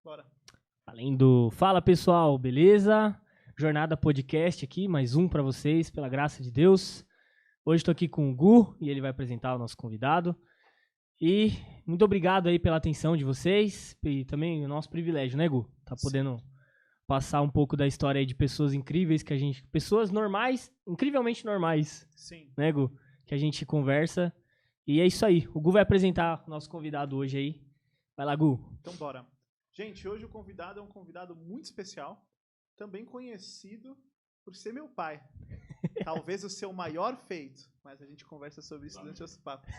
Bora. Além do Fala Pessoal, beleza? Jornada Podcast aqui, mais um para vocês, pela graça de Deus. Hoje estou aqui com o Gu e ele vai apresentar o nosso convidado. E muito obrigado aí pela atenção de vocês e também o nosso privilégio, né, Gu? Tá podendo passar um pouco da história aí de pessoas incríveis que a gente... Pessoas normais, incrivelmente normais. Sim. Né, Gu? Que a gente conversa. E é isso aí. O Gu vai apresentar o nosso convidado hoje aí. Vai lá, Gu. Então bora. Gente, hoje o convidado é um convidado muito especial, também conhecido por ser meu pai. Talvez o seu maior feito, mas a gente conversa sobre isso durante os papos.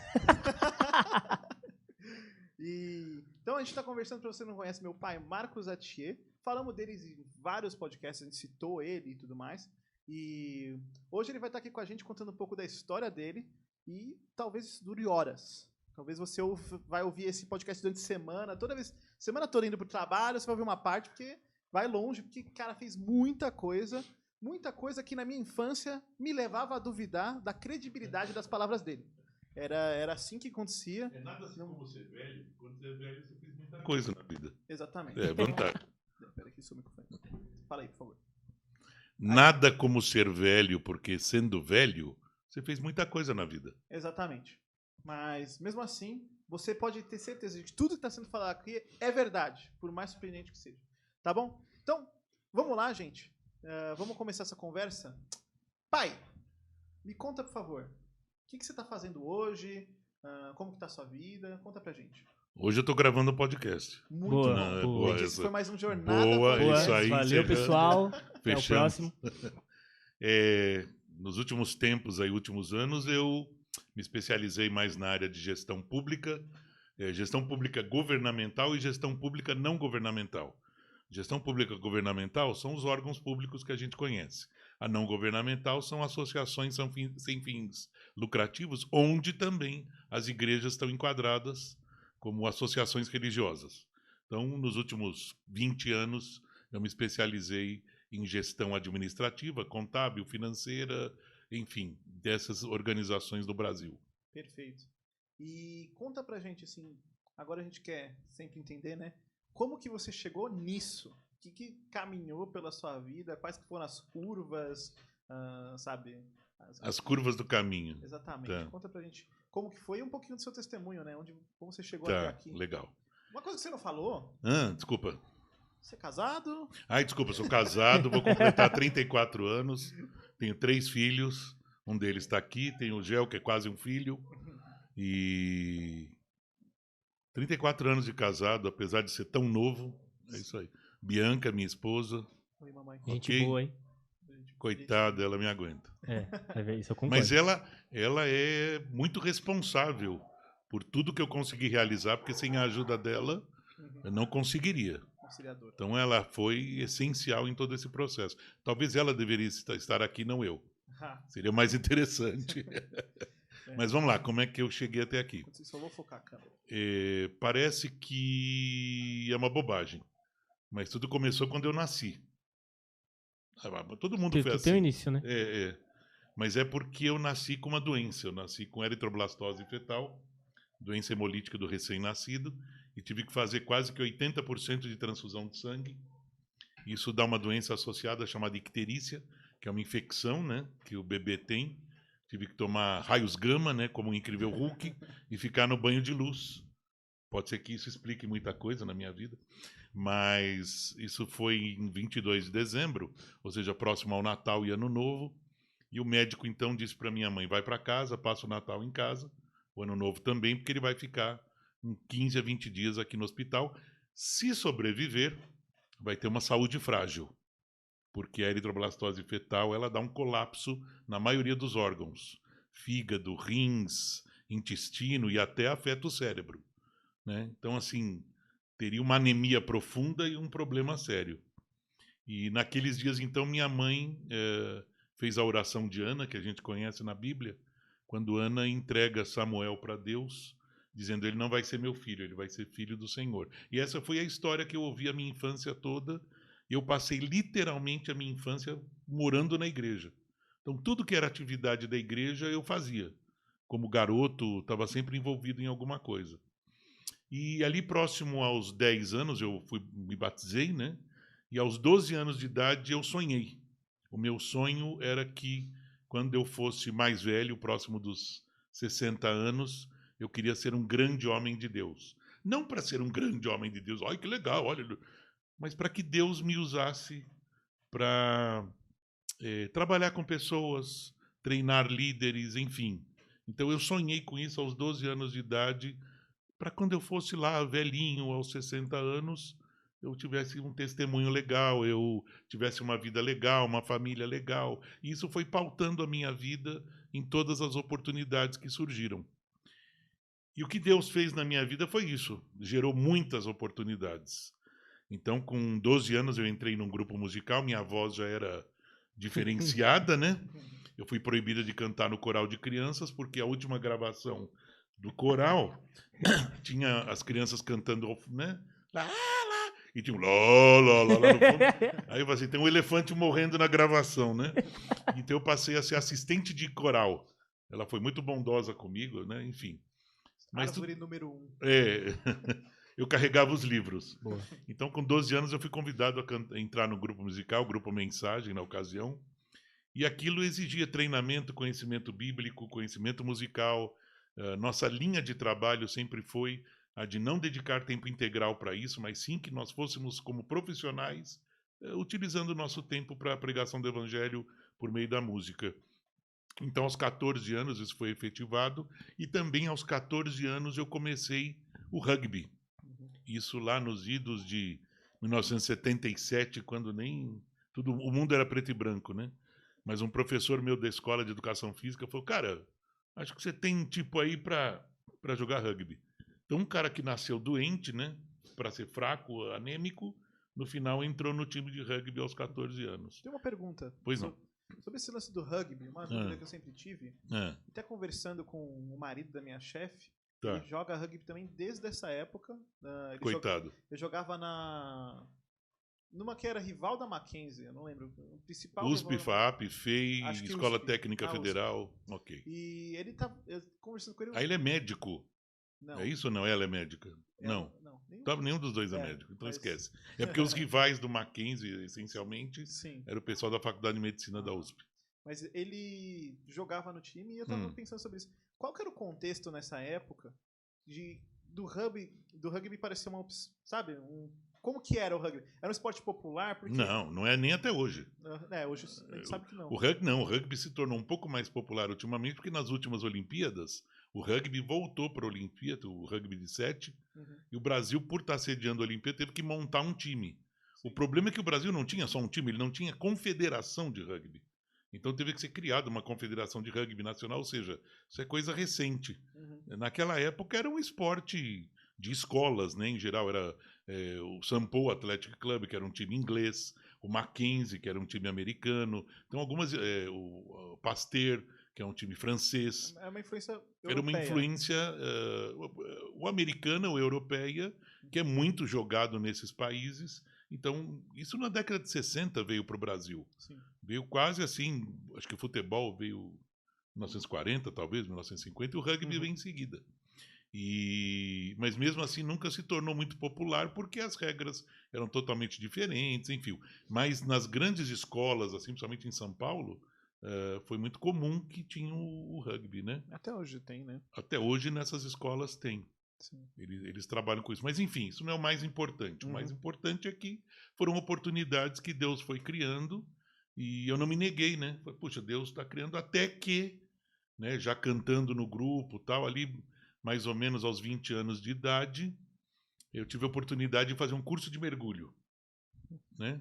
Então a gente está conversando, para você que não conhece, meu pai, Marcos Atier. Falamos deles em vários podcasts, a gente citou ele e tudo mais. E hoje ele vai estar aqui com a gente contando um pouco da história dele e talvez isso dure horas. Talvez você vai ouvir esse podcast durante a semana, semana toda indo pro trabalho, você vai ouvir uma parte, porque vai longe, porque o cara fez muita coisa que na minha infância me levava a duvidar da credibilidade das palavras dele. Era assim que acontecia. É nada assim como ser velho. Quando você é velho, você fez muita coisa na vida. Exatamente. É vantagem. Peraí que seu microfone. Fala aí, por favor. Nada como ser velho, porque sendo velho, você fez muita coisa na vida. Exatamente. Mas, mesmo assim, você pode ter certeza de que tudo que está sendo falado aqui é verdade, por mais surpreendente que seja. Tá bom? Então, vamos lá, gente. Vamos começar essa conversa. Pai, me conta, por favor. O que você está fazendo hoje? Como que está a sua vida? Conta pra gente. Hoje eu tô gravando um podcast. Muito Boa, bom. boa. Gente, esse foi mais um Jornada Boa, Podcast. isso aí. Valeu, pessoal. Até o Fechamos. próximo. Nos últimos tempos, últimos anos, eu me especializei mais na área de gestão pública governamental e gestão pública não governamental. Gestão pública governamental são os órgãos públicos que a gente conhece. A não governamental são associações sem fins lucrativos, onde também as igrejas estão enquadradas como associações religiosas. Então, nos últimos 20 anos, eu me especializei em gestão administrativa, contábil, financeira, enfim, dessas organizações do Brasil. Perfeito. E conta pra gente, assim, agora a gente quer sempre entender, né? Como que você chegou nisso? O que caminhou pela sua vida? Quais que foram as curvas, sabe? As curvas do caminho. Exatamente. Tá. Conta pra gente como que foi e um pouquinho do seu testemunho, né? Como você chegou Tá, até aqui. legal. Uma coisa que você não falou, Desculpa. você é casado? Desculpa, sou casado, vou completar 34 anos, tenho 3 filhos, um deles está aqui, tenho o Gel, que é quase um filho, e 34 anos de casado, apesar de ser tão novo, é isso aí. Bianca, minha esposa. Oi, mamãe. Gente Ok. boa, hein? Coitada, ela me aguenta. Isso eu concordo. Mas ela é muito responsável por tudo que eu consegui realizar, porque sem a ajuda dela, eu não conseguiria. Conciliador. Então ela foi essencial em todo esse processo. Talvez ela deveria estar aqui, não eu. Seria mais interessante. Mas vamos lá, como é que eu cheguei até aqui? Só vou focar a câmera. Parece que é uma bobagem, mas tudo começou quando eu nasci. Todo mundo foi assim. Tem o início, né? Mas é porque eu nasci com uma doença. Eu nasci com eritroblastose fetal, doença hemolítica do recém-nascido, e tive que fazer quase que 80% de transfusão de sangue. Isso dá uma doença associada chamada icterícia, que é uma infecção, né, que o bebê tem. Tive que tomar raios gama, né, como um incrível Hulk, e ficar no banho de luz. Pode ser que isso explique muita coisa na minha vida. Mas isso foi em 22 de dezembro, ou seja, próximo ao Natal e Ano Novo. E o médico, então, disse para minha mãe, vai para casa, passa o Natal em casa, o Ano Novo também, porque ele vai ficar 15 a 20 dias aqui no hospital. Se sobreviver, vai ter uma saúde frágil, porque a eritroblastose fetal ela dá um colapso na maioria dos órgãos, fígado, rins, intestino e até afeta o cérebro, né? Então, assim, teria uma anemia profunda e um problema sério. E naqueles dias, então, minha mãe fez a oração de Ana, que a gente conhece na Bíblia, quando Ana entrega Samuel para Deus, dizendo, ele não vai ser meu filho, ele vai ser filho do Senhor. E essa foi a história que eu ouvi a minha infância toda. Eu passei literalmente a minha infância morando na igreja. Então, tudo que era atividade da igreja, eu fazia. Como garoto, estava sempre envolvido em alguma coisa. E ali próximo aos 10 anos, me batizei, né? E aos 12 anos de idade, eu sonhei. O meu sonho era que, quando eu fosse mais velho, próximo dos 60 anos, eu queria ser um grande homem de Deus. Não para ser um grande homem de Deus, olha que legal, olha, mas para que Deus me usasse para trabalhar com pessoas, treinar líderes, enfim. Então eu sonhei com isso aos 12 anos de idade, para quando eu fosse lá velhinho, aos 60 anos, eu tivesse um testemunho legal, eu tivesse uma vida legal, uma família legal. E isso foi pautando a minha vida em todas as oportunidades que surgiram. E o que Deus fez na minha vida foi isso, gerou muitas oportunidades. Então, com 12 anos, eu entrei num grupo musical, minha voz já era diferenciada, né? Eu fui proibida de cantar no coral de crianças, porque a última gravação do coral tinha as crianças cantando, né? Lá, lá, e tinha um lá, lá, lá, lá no fundo. Aí eu falei assim, tem um elefante morrendo na gravação, né? Então eu passei a ser assistente de coral. Ela foi muito bondosa comigo, né? Enfim. Mas Árvore número 1. eu carregava os livros. Boa. Então, com 12 anos, eu fui convidado a entrar no grupo musical, grupo Mensagem, na ocasião. E aquilo exigia treinamento, conhecimento bíblico, conhecimento musical. Nossa linha de trabalho sempre foi a de não dedicar tempo integral para isso, mas sim que nós fôssemos como profissionais, utilizando o nosso tempo para a pregação do evangelho por meio da música. Então, aos 14 anos, isso foi efetivado. E também, aos 14 anos, eu comecei o rugby. Isso lá nos idos de 1977, quando nem... o mundo era preto e branco, né? Mas um professor meu da escola de educação física falou, cara, acho que você tem um tipo aí para jogar rugby. Então, um cara que nasceu doente, né? Para ser fraco, anêmico, no final entrou no time de rugby aos 14 anos. Tem uma pergunta. Pois não. Sobre esse lance do rugby, uma dúvida que eu sempre tive, até conversando com o marido da minha chefe, ele joga rugby também desde essa época. Coitado. Eu jogava numa que era rival da Mackenzie, eu não lembro. O principal USP, FAP, FEI, Escola USP. Técnica Federal. Ok. E ele tá conversando com ele. Aí ele é médico. Não. É isso ou não? Ela é médica? Não. Nenhum dos dois é médico, então esquece. É porque os rivais do Mackenzie, essencialmente, era o pessoal da Faculdade de Medicina da USP. Mas ele jogava no time e eu tava pensando sobre isso. Qual que era o contexto nessa época do rugby parecer uma opção, sabe? Como que era o rugby? Era um esporte popular? Porque... Não é nem até hoje. Hoje a gente sabe que não. O rugby se tornou um pouco mais popular ultimamente, porque nas últimas Olimpíadas, o rugby voltou para a Olimpíada, o rugby de 7, e o Brasil, por estar sediando a Olimpíada, teve que montar um time. Sim. O problema é que o Brasil não tinha só um time, ele não tinha confederação de rugby. Então teve que ser criada uma confederação de rugby nacional, ou seja, isso é coisa recente. Naquela época era um esporte de escolas, né? Em geral era o St. Paul Athletic Club, que era um time inglês, o Mackenzie, que era um time americano, então o Pasteur, que é um time francês. É uma influência europeia. Era uma influência o americana ou europeia, que é muito jogado nesses países. Então, isso na década de 60 veio para o Brasil. Sim. Veio quase assim, acho que o futebol veio em 1940, talvez, 1950, e o rugby veio em seguida. Mas mesmo assim nunca se tornou muito popular porque as regras eram totalmente diferentes, enfim. Mas nas grandes escolas, assim, principalmente em São Paulo, foi muito comum que tinha o rugby, né? Até hoje tem, né? Até hoje nessas escolas tem. Sim. Eles trabalham com isso. Mas, enfim, isso não é o mais importante. O mais importante é que foram oportunidades que Deus foi criando e eu não me neguei, né? Falei, puxa, Deus está criando até que, né, já cantando no grupo, tal, ali mais ou menos aos 20 anos de idade, eu tive a oportunidade de fazer um curso de mergulho, né?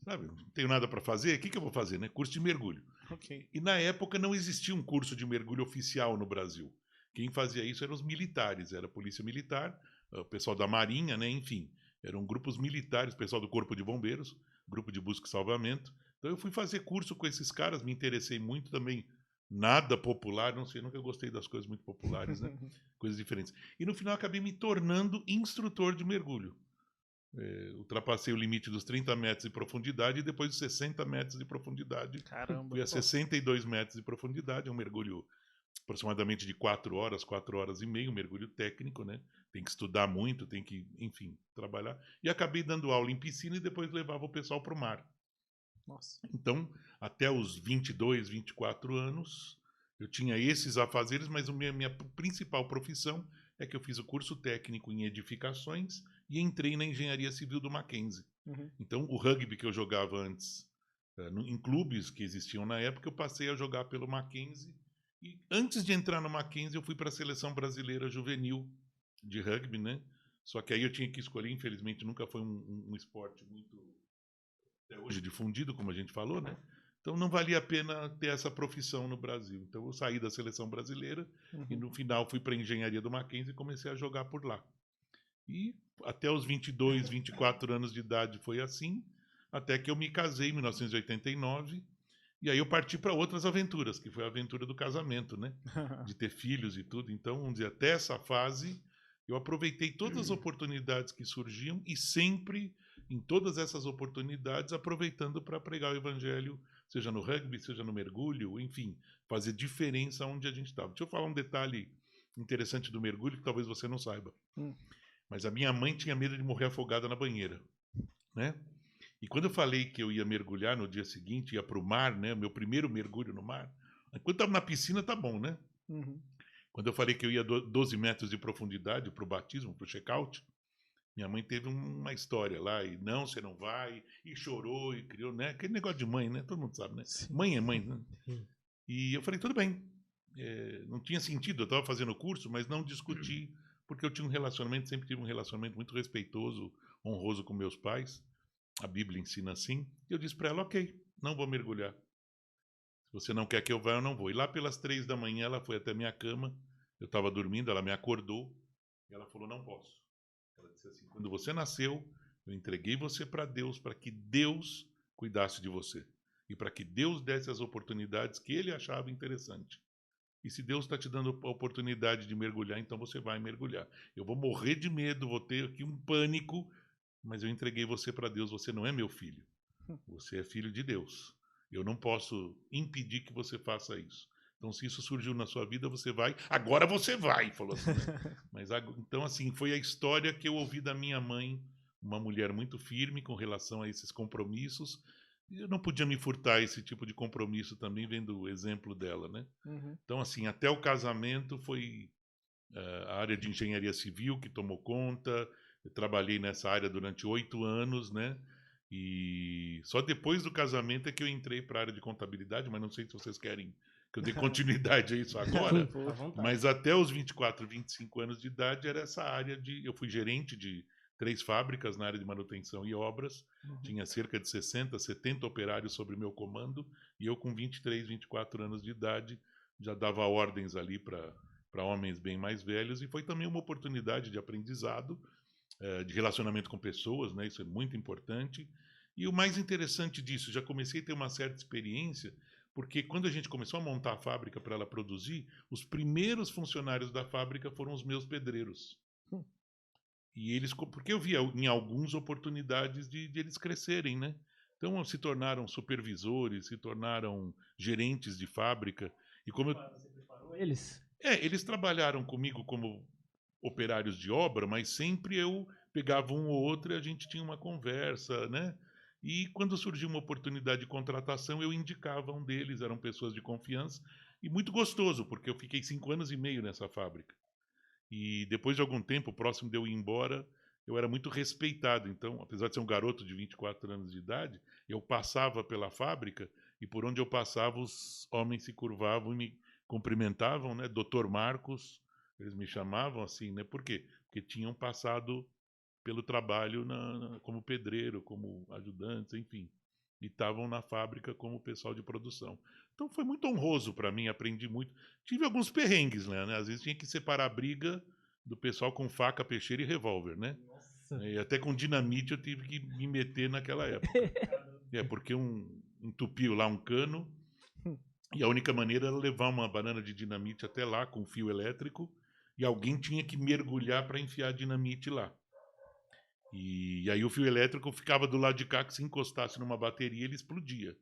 Sabe, não tenho nada para fazer, o que eu vou fazer, né? Curso de mergulho. Okay. E na época não existia um curso de mergulho oficial no Brasil. Quem fazia isso eram os militares, era a polícia militar, o pessoal da marinha, né? Enfim, eram grupos militares, pessoal do corpo de bombeiros, grupo de busca e salvamento. Então eu fui fazer curso com esses caras, me interessei muito também, nada popular, não sei, nunca gostei das coisas muito populares, né? Coisas diferentes. E no final acabei me tornando instrutor de mergulho. Ultrapassei o limite dos 30 metros de profundidade e depois dos 60 metros de profundidade. Caramba. Fui a 62 metros de profundidade, é um mergulho aproximadamente de 4 horas e meia, um mergulho técnico, né? Tem que estudar muito, tem que, enfim, trabalhar. E acabei dando aula em piscina e depois levava o pessoal para o mar. Nossa. Então, até os 22, 24 anos, eu tinha esses afazeres, mas a minha principal profissão é que eu fiz o curso técnico em edificações e entrei na engenharia civil do Mackenzie. Uhum. Então, o rugby que eu jogava antes, em clubes que existiam na época, eu passei a jogar pelo Mackenzie. E antes de entrar no Mackenzie, eu fui para a seleção brasileira juvenil de rugby, né? Só que aí eu tinha que escolher, infelizmente, nunca foi um esporte muito, até hoje, difundido, como a gente falou, né? Então não valia a pena ter essa profissão no Brasil. Então eu saí da seleção brasileira e no final fui para a engenharia do Mackenzie e comecei a jogar por lá. E até os 22, 24 anos de idade foi assim, até que eu me casei em 1989. E aí eu parti para outras aventuras, que foi a aventura do casamento, né? De ter filhos e tudo. Então, vamos dizer, até essa fase, eu aproveitei todas as oportunidades que surgiam e sempre, em todas essas oportunidades, aproveitando para pregar o evangelho, seja no rugby, seja no mergulho, enfim, fazer diferença onde a gente estava. Deixa eu falar um detalhe interessante do mergulho que talvez você não saiba. Mas a minha mãe tinha medo de morrer afogada na banheira, né? E quando eu falei que eu ia mergulhar no dia seguinte, ia para o mar, né? Meu primeiro mergulho no mar. Enquanto estava na piscina, tá bom, né? Uhum. Quando eu falei que eu ia 12 metros de profundidade para o batismo, para o check-out, minha mãe teve uma história lá. E não, você não vai. E chorou e criou, né? Aquele negócio de mãe, né? Todo mundo sabe, né? Sim. Mãe é mãe, né? Sim. E eu falei, tudo bem. Não tinha sentido, eu estava fazendo o curso, mas não discuti, porque eu tinha um relacionamento, sempre tive um relacionamento muito respeitoso, honroso com meus pais. A Bíblia ensina assim. E eu disse para ela, ok, não vou mergulhar. Se você não quer que eu vá, eu não vou. E lá pelas 3 da manhã, ela foi até minha cama. Eu estava dormindo, ela me acordou. E ela falou, não posso. Ela disse assim, quando você nasceu, eu entreguei você para Deus, para que Deus cuidasse de você. E para que Deus desse as oportunidades que ele achava interessante. E se Deus está te dando a oportunidade de mergulhar, então você vai mergulhar. Eu vou morrer de medo, vou ter aqui um pânico, mas eu entreguei você para Deus, você não é meu filho. Você é filho de Deus. Eu não posso impedir que você faça isso. Então, se isso surgiu na sua vida, você vai. Agora você vai, falou assim. Né? Mas, então, assim, foi a história que eu ouvi da minha mãe, uma mulher muito firme com relação a esses compromissos. E eu não podia me furtar esse tipo de compromisso também, vendo o exemplo dela, né? Uhum. Então, assim, até o casamento foi a área de engenharia civil que tomou conta. Eu trabalhei nessa área durante 8 anos, né? E só depois do casamento é que eu entrei para a área de contabilidade, mas não sei se vocês querem que eu dê continuidade a isso agora. À vontade. Mas até os 24, 25 anos de idade era essa área de... Eu fui gerente de 3 fábricas na área de manutenção e obras. Uhum. Tinha cerca de 60, 70 operários sob meu comando. E eu, com 23, 24 anos de idade, já dava ordens ali para homens bem mais velhos. E foi também uma oportunidade de aprendizado, de relacionamento com pessoas, né? Isso é muito importante. E o mais interessante disso, já comecei a ter uma certa experiência, porque quando a gente começou a montar a fábrica para ela produzir, os primeiros funcionários da fábrica foram os meus pedreiros. E eles, porque eu via em algumas oportunidades de eles crescerem, né? Então se tornaram supervisores, se tornaram gerentes de fábrica. E como Você preparou eles? eles trabalharam comigo como operários de obra, mas sempre eu pegava um ou outro e a gente tinha uma conversa, né? E quando surgiu uma oportunidade de contratação, eu indicava um deles, eram pessoas de confiança, e muito gostoso, porque eu fiquei 5 anos e meio nessa fábrica. E depois de algum tempo, próximo de eu ir embora, eu era muito respeitado. Então, apesar de ser um garoto de 24 anos de idade, eu passava pela fábrica e por onde eu passava, os homens se curvavam e me cumprimentavam, né? Doutor Marcos, eles me chamavam assim, né? Por quê? Porque tinham passado pelo trabalho como pedreiro, como ajudantes, enfim. E estavam na fábrica como pessoal de produção. Então foi muito honroso para mim, aprendi muito. Tive alguns perrengues, né? Às vezes tinha que separar a briga do pessoal com faca, peixeira e revólver, né? Nossa. E até com dinamite eu tive que me meter naquela época. Porque entupiu lá um cano e a única maneira era levar uma banana de dinamite até lá com fio elétrico e alguém tinha que mergulhar para enfiar a dinamite lá. E aí o fio elétrico ficava do lado de cá, que se encostasse numa bateria, ele explodia.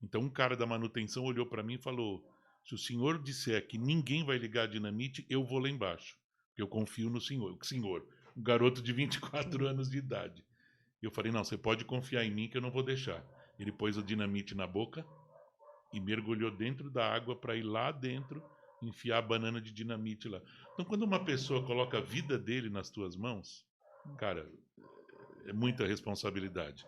Então um cara da manutenção olhou para mim e falou: se o senhor disser que ninguém vai ligar a dinamite, eu vou lá embaixo. Eu confio no senhor. Senhor, um garoto de 24 anos de idade. Eu falei: não, você pode confiar em mim que eu não vou deixar. Ele pôs o dinamite na boca e mergulhou dentro da água para ir lá dentro enfiar a banana de dinamite lá. Então, quando uma pessoa coloca a vida dele nas tuas mãos, cara, é muita responsabilidade.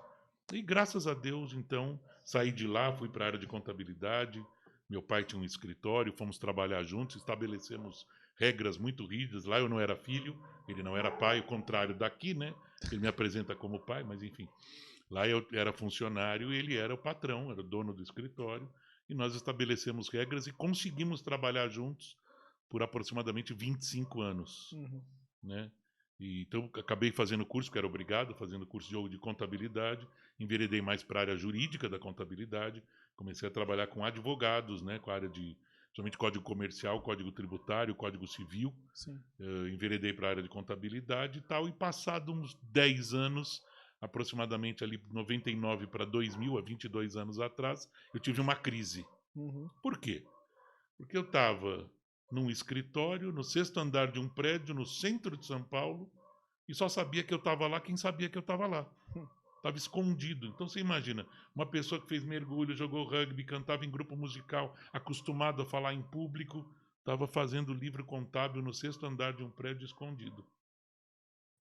E graças a Deus, então, saí de lá, fui para a área de contabilidade. Meu pai tinha um escritório, fomos trabalhar juntos, estabelecemos regras muito rígidas. Lá eu não era filho, ele não era pai, o contrário daqui, né? Ele me apresenta como pai, mas enfim. Lá eu era funcionário e ele era o patrão, era o dono do escritório. E nós estabelecemos regras e conseguimos trabalhar juntos por aproximadamente 25 anos, né? E, então, acabei fazendo curso, que era obrigado, fazendo curso de contabilidade, enveredei mais para a área jurídica da contabilidade, comecei a trabalhar com advogados, né, com a área de, somente código comercial, código tributário, código civil, enveredei para a área de contabilidade e tal, e passado uns 10 anos, aproximadamente ali 99 para 2000, há 22 anos atrás, eu tive uma crise. Por quê? Porque eu estava num escritório, no 6º andar de um prédio, no centro de São Paulo, e só sabia que eu estava lá quem sabia que eu estava lá. Estava escondido. Então você imagina, uma pessoa que fez mergulho, jogou rugby, cantava em grupo musical, acostumado a falar em público, estava fazendo livro contábil no 6º andar de um prédio escondido.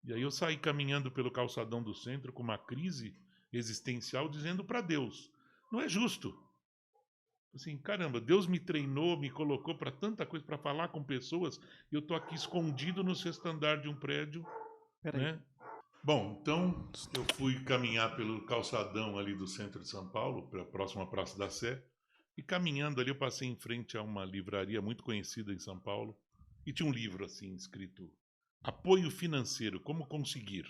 E aí eu saí caminhando pelo calçadão do centro com uma crise existencial, dizendo para Deus: não é justo. Assim, caramba, Deus me treinou, me colocou para tanta coisa, para falar com pessoas, e eu tô aqui escondido no 6º andar de um prédio, né? Bom, então eu fui caminhar pelo calçadão ali do centro de São Paulo, para a próxima Praça da Sé, e caminhando ali eu passei em frente a uma livraria muito conhecida em São Paulo, e tinha um livro assim escrito: Apoio Financeiro, Como Conseguir.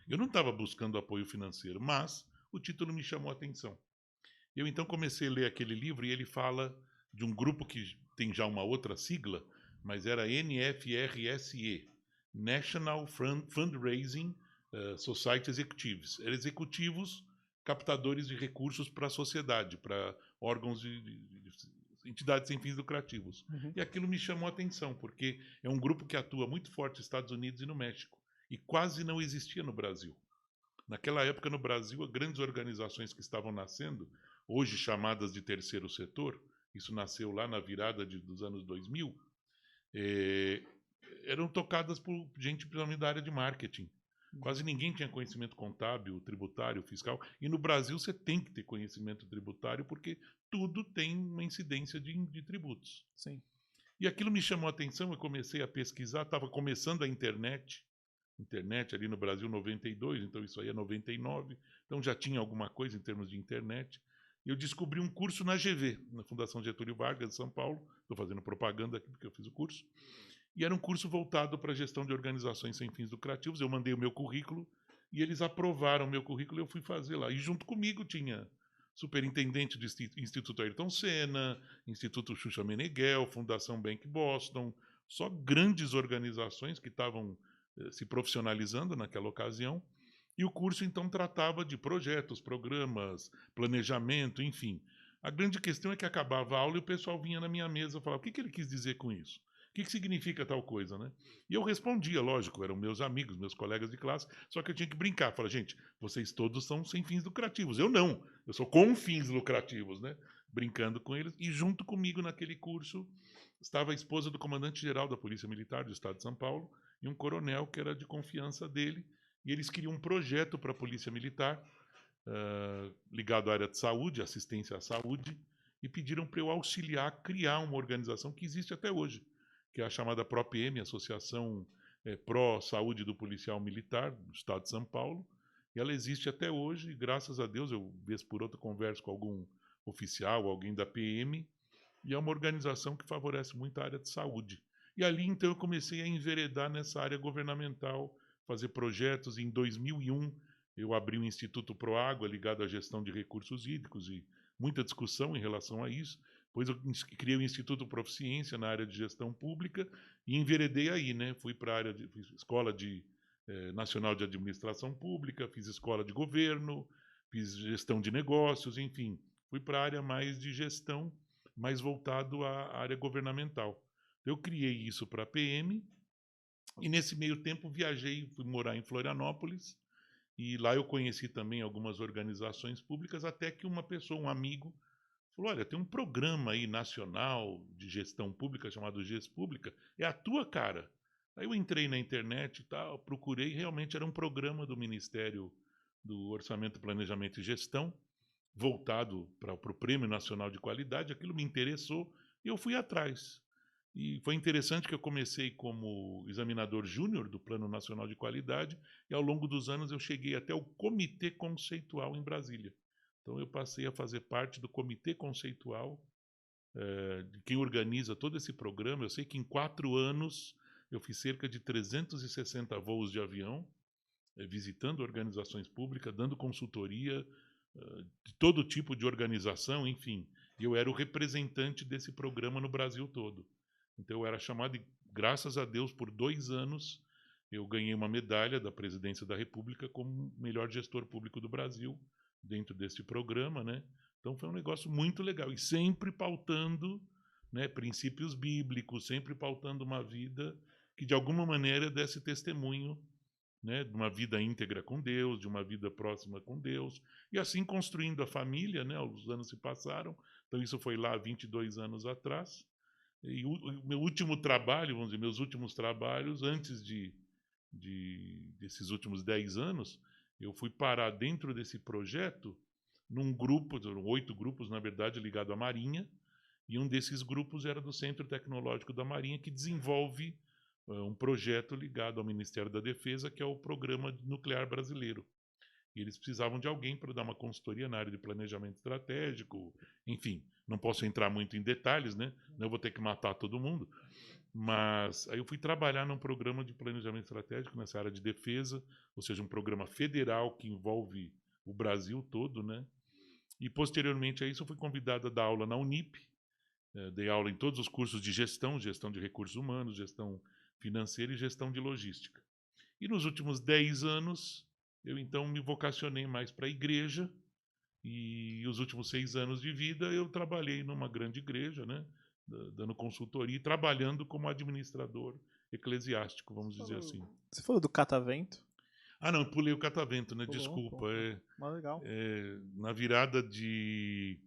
Eu não estava buscando apoio financeiro, mas o título me chamou a atenção. Eu então comecei a ler aquele livro e ele fala de um grupo que tem já uma outra sigla, mas era NFRSE, National Fundraising Society Executives. Eram executivos captadores de recursos para a sociedade, para órgãos de entidades sem fins lucrativos. E aquilo me chamou a atenção, porque é um grupo que atua muito forte nos Estados Unidos e no México, e quase não existia no Brasil. Naquela época, no Brasil, as grandes organizações que estavam nascendo, hoje chamadas de terceiro setor, isso nasceu lá na virada dos anos 2000, eram tocadas por gente, principalmente da área de marketing. Quase ninguém tinha conhecimento contábil, tributário, fiscal. E no Brasil você tem que ter conhecimento tributário porque tudo tem uma incidência de tributos. Sim. E aquilo me chamou a atenção, eu comecei a pesquisar, estava começando a internet ali no Brasil 92, então isso aí é 99, então já tinha alguma coisa em termos de internet. E eu descobri um curso na GV, na Fundação Getúlio Vargas, de São Paulo, estou fazendo propaganda aqui porque eu fiz o curso, e era um curso voltado para a gestão de organizações sem fins lucrativos. Eu mandei o meu currículo e eles aprovaram o meu currículo e eu fui fazer lá. E junto comigo tinha superintendente do Instituto Ayrton Senna, Instituto Xuxa Meneghel, Fundação Bank Boston, só grandes organizações que estavam se profissionalizando naquela ocasião, e o curso então tratava de projetos, programas, planejamento, enfim. A grande questão é que acabava a aula e o pessoal vinha na minha mesa e falava: o que ele quis dizer com isso? O que significa tal coisa, né? E eu respondia, lógico, eram meus amigos, meus colegas de classe, só que eu tinha que brincar. Falei: gente, vocês todos são sem fins lucrativos. Eu não, eu sou com fins lucrativos, né? Brincando com eles. E junto comigo naquele curso estava a esposa do comandante-geral da Polícia Militar do Estado de São Paulo, e um coronel que era de confiança dele, e eles queriam um projeto para a Polícia Militar, ligado à área de saúde, assistência à saúde, e pediram para eu auxiliar a criar uma organização que existe até hoje, que é a chamada PROPM, Associação Pró-Saúde do Policial Militar, do Estado de São Paulo, e ela existe até hoje, e graças a Deus, eu vez por outra converso com algum oficial, alguém da PM, e é uma organização que favorece muito a área de saúde. E ali, então, eu comecei a enveredar nessa área governamental, fazer projetos. Em 2001, eu abri o Instituto Proágua, ligado à gestão de recursos hídricos, e muita discussão em relação a isso. Depois eu criei o Instituto Proficiência na área de gestão pública e enveredei aí, né? Fui para a área de escola de Nacional de Administração Pública, fiz escola de governo, fiz gestão de negócios, enfim. Fui para a área mais de gestão, mais voltado à área governamental. Eu criei isso para a PM e nesse meio tempo viajei, fui morar em Florianópolis e lá eu conheci também algumas organizações públicas, até que uma pessoa, um amigo, falou, olha, tem um programa aí nacional de gestão pública chamado GES Pública, é a tua cara. Aí eu entrei na internet e tal, procurei, realmente era um programa do Ministério do Orçamento, Planejamento e Gestão, voltado para o Prêmio Nacional de Qualidade, aquilo me interessou e eu fui atrás. E foi interessante que eu comecei como examinador júnior do Plano Nacional de Qualidade e ao longo dos anos eu cheguei até o Comitê Conceitual em Brasília. Então eu passei a fazer parte do Comitê Conceitual, de quem organiza todo esse programa. Eu sei que em 4 anos eu fiz cerca de 360 voos de avião, visitando organizações públicas, dando consultoria, de todo tipo de organização, enfim. Eu era o representante desse programa no Brasil todo. Então eu era chamado, e graças a Deus, por 2 anos, eu ganhei uma medalha da Presidência da República como melhor gestor público do Brasil, dentro desse programa, né? Então foi um negócio muito legal. E sempre pautando, né, princípios bíblicos, sempre pautando uma vida que, de alguma maneira, desse testemunho, né, de uma vida íntegra com Deus, de uma vida próxima com Deus, e assim construindo a família, né? Os anos se passaram, então isso foi lá 22 anos atrás, e o meu último trabalho, vamos dizer, meus últimos trabalhos, antes desses últimos 10 anos, eu fui parar dentro desse projeto, num grupo, 8 grupos, na verdade, ligado à Marinha, e um desses grupos era do Centro Tecnológico da Marinha, que desenvolve um projeto ligado ao Ministério da Defesa, que é o Programa Nuclear Brasileiro. E eles precisavam de alguém para dar uma consultoria na área de planejamento estratégico, enfim, não posso entrar muito em detalhes, né? Não vou ter que matar todo mundo. Mas aí eu fui trabalhar num programa de planejamento estratégico nessa área de defesa, ou seja, um programa federal que envolve o Brasil todo, né? E posteriormente a isso eu fui convidado a dar aula na Unip, dei aula em todos os cursos de gestão, gestão de recursos humanos, gestão financeira e gestão de logística. E nos últimos 10 anos, eu então me vocacionei mais para a igreja, e os últimos 6 anos de vida eu trabalhei numa grande igreja, né, dando consultoria e trabalhando como administrador eclesiástico, vamos dizer assim. Você falou do catavento? Ah, não, pulei o catavento, né? Pulou, Desculpa. pô. Mas legal. Na virada de...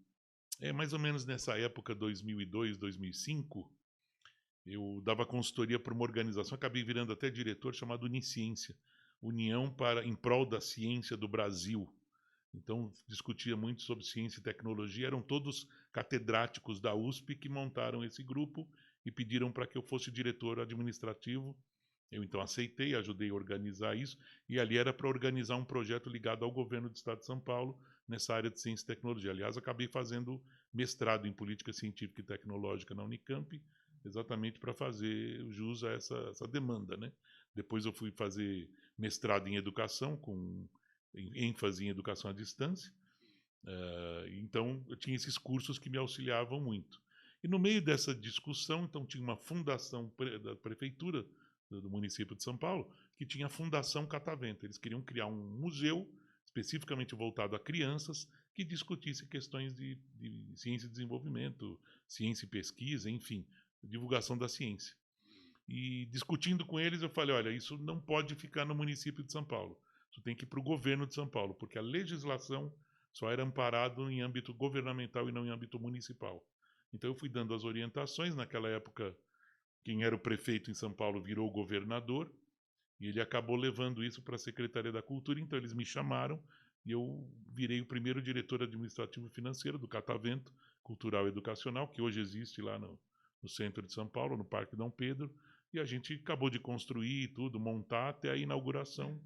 mais ou menos nessa época, 2002, 2005, eu dava consultoria para uma organização, acabei virando até diretor, chamado Unisciência, União em Prol da Ciência do Brasil. Então, discutia muito sobre ciência e tecnologia. Eram todos catedráticos da USP que montaram esse grupo e pediram para que eu fosse diretor administrativo. Eu, então, aceitei, ajudei a organizar isso. E ali era para organizar um projeto ligado ao governo do Estado de São Paulo nessa área de ciência e tecnologia. Aliás, acabei fazendo mestrado em política científica e tecnológica na Unicamp, exatamente para fazer jus a essa demanda, né? Depois eu fui fazer mestrado em educação, com ênfase em educação à distância. Então, eu tinha esses cursos que me auxiliavam muito. E no meio dessa discussão, então, tinha uma fundação da prefeitura do município de São Paulo, que tinha a Fundação Catavento. Eles queriam criar um museu especificamente voltado a crianças que discutisse questões de ciência e desenvolvimento, ciência e pesquisa, enfim, divulgação da ciência. E discutindo com eles, eu falei, olha, isso não pode ficar no município de São Paulo. Isso tem que ir para o governo de São Paulo, porque a legislação só era amparada em âmbito governamental e não em âmbito municipal. Então eu fui dando as orientações. Naquela época, quem era o prefeito em São Paulo virou o governador, e ele acabou levando isso para a Secretaria da Cultura. Então eles me chamaram e eu virei o primeiro diretor administrativo e financeiro do Catavento Cultural e Educacional, que hoje existe lá no centro de São Paulo, no Parque Dom Pedro, e a gente acabou de construir tudo, montar até a inauguração.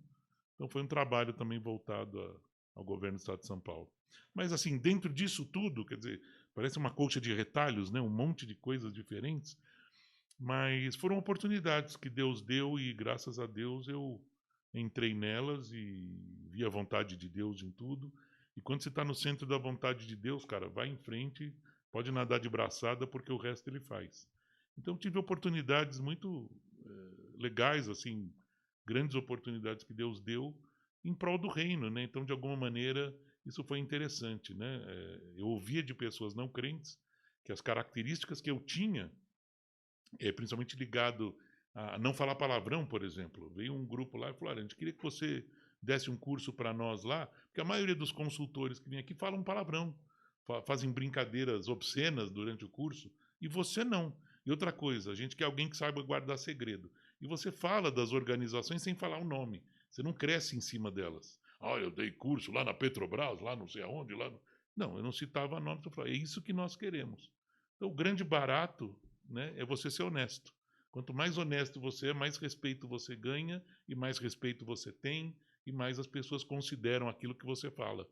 Então foi um trabalho também voltado ao governo do Estado de São Paulo. Mas assim, dentro disso tudo, quer dizer, parece uma colcha de retalhos, né? Um monte de coisas diferentes, mas foram oportunidades que Deus deu e graças a Deus eu entrei nelas e vi a vontade de Deus em tudo. E quando você está no centro da vontade de Deus, cara, vai em frente, pode nadar de braçada porque o resto ele faz. Então tive oportunidades muito legais, assim, grandes oportunidades que Deus deu em prol do reino, né? Então, de alguma maneira, isso foi interessante, né? Eu ouvia de pessoas não crentes que as características que eu tinha, principalmente ligado a não falar palavrão, por exemplo. Veio um grupo lá e falou: a gente queria que você desse um curso para nós lá, porque a maioria dos consultores que vêm aqui falam palavrão, fazem brincadeiras obscenas durante o curso, e você não. E outra coisa, a gente quer alguém que saiba guardar segredo. E você fala das organizações sem falar o nome. Você não cresce em cima delas. Eu dei curso lá na Petrobras, lá não sei aonde, lá... Não, eu não citava nome, eu falava, é isso que nós queremos. Então, o grande barato, né, é você ser honesto. Quanto mais honesto você é, mais respeito você ganha, e mais respeito você tem, e mais as pessoas consideram aquilo que você fala.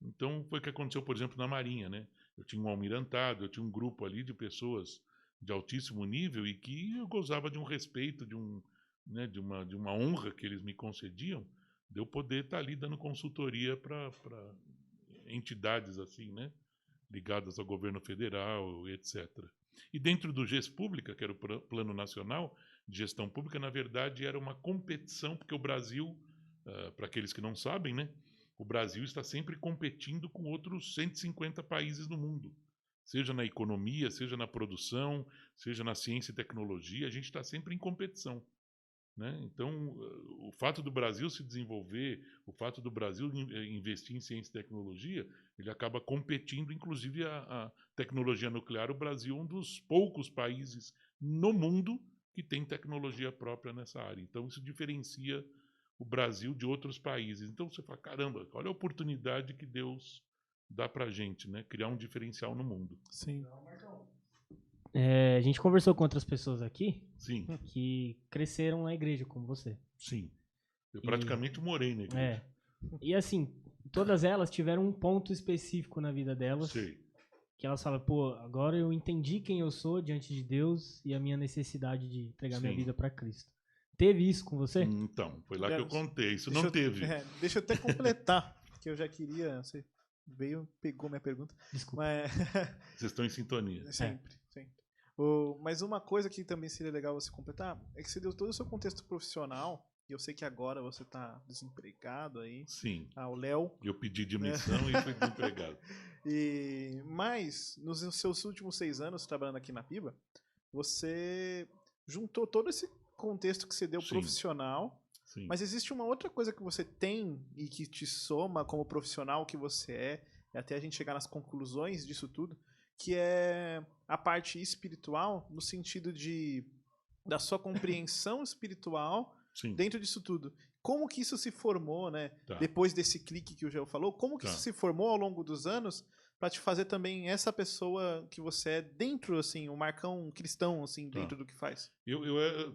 Então, foi o que aconteceu, por exemplo, na Marinha, né? Eu tinha um almirantado, eu tinha um grupo ali de pessoas de altíssimo nível e que eu gozava de um respeito, né, de uma honra que eles me concediam, de eu poder estar ali dando consultoria para entidades assim, né, ligadas ao governo federal, etc. E dentro do GES Pública, que era o Plano Nacional de Gestão Pública, na verdade era uma competição, porque o Brasil, para aqueles que não sabem, né, o Brasil está sempre competindo com outros 150 países no mundo. Seja na economia, seja na produção, seja na ciência e tecnologia, a gente está sempre em competição, né? Então, o fato do Brasil se desenvolver, o fato do Brasil investir em ciência e tecnologia, ele acaba competindo, inclusive a tecnologia nuclear. O Brasil é um dos poucos países no mundo que tem tecnologia própria nessa área. Então, isso diferencia o Brasil de outros países. Então, você fala, caramba, olha a oportunidade que Deus dá para a gente, né? Criar um diferencial no mundo. Sim. A gente conversou com outras pessoas aqui Sim, que cresceram na igreja, como você. sim. Eu praticamente morei na igreja. E assim, todas elas tiveram um ponto específico na vida delas. Sei. Que elas falam, pô, agora eu entendi quem eu sou diante de Deus e a minha necessidade de entregar minha Sim. vida para Cristo. Teve isso com você? Então, foi lá que eu contei. Isso Deixa não teve. Deixa eu até completar, que eu já queria... Você veio, pegou minha pergunta. Desculpa. Mas... Vocês estão em sintonia. Sempre, sempre. Mas uma coisa que também seria legal você completar é que você deu todo o seu contexto profissional, e eu sei que agora você está desempregado aí. Sim. O Léo. Eu pedi demissão e fui desempregado. Mas, nos seus últimos 6 anos trabalhando aqui na PIBA, você juntou todo esse contexto que você deu profissional. Sim. Mas existe uma outra coisa que você tem e que te soma como profissional que você é, e até a gente chegar nas conclusões disso tudo, que é a parte espiritual, no sentido da sua compreensão espiritual Sim. dentro disso tudo. Como que isso se formou, né? Tá. Depois desse clique que o Geo falou, como que isso se formou ao longo dos anos para te fazer também essa pessoa que você é dentro, assim, um Marcão cristão, assim, dentro do que faz?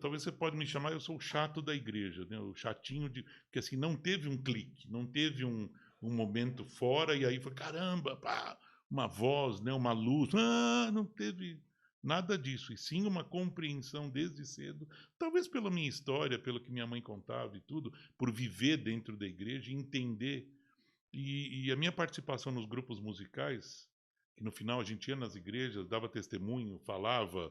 Talvez você pode me chamar, eu sou o chato da igreja, né? O chatinho de... Porque assim, não teve um clique, não teve um momento fora e aí foi, caramba, pá, uma voz, né? Uma luz. Não teve nada disso. E sim uma compreensão desde cedo, talvez pela minha história, pelo que minha mãe contava e tudo, por viver dentro da igreja e entender. E a minha participação nos grupos musicais, que no final a gente ia nas igrejas, dava testemunho, falava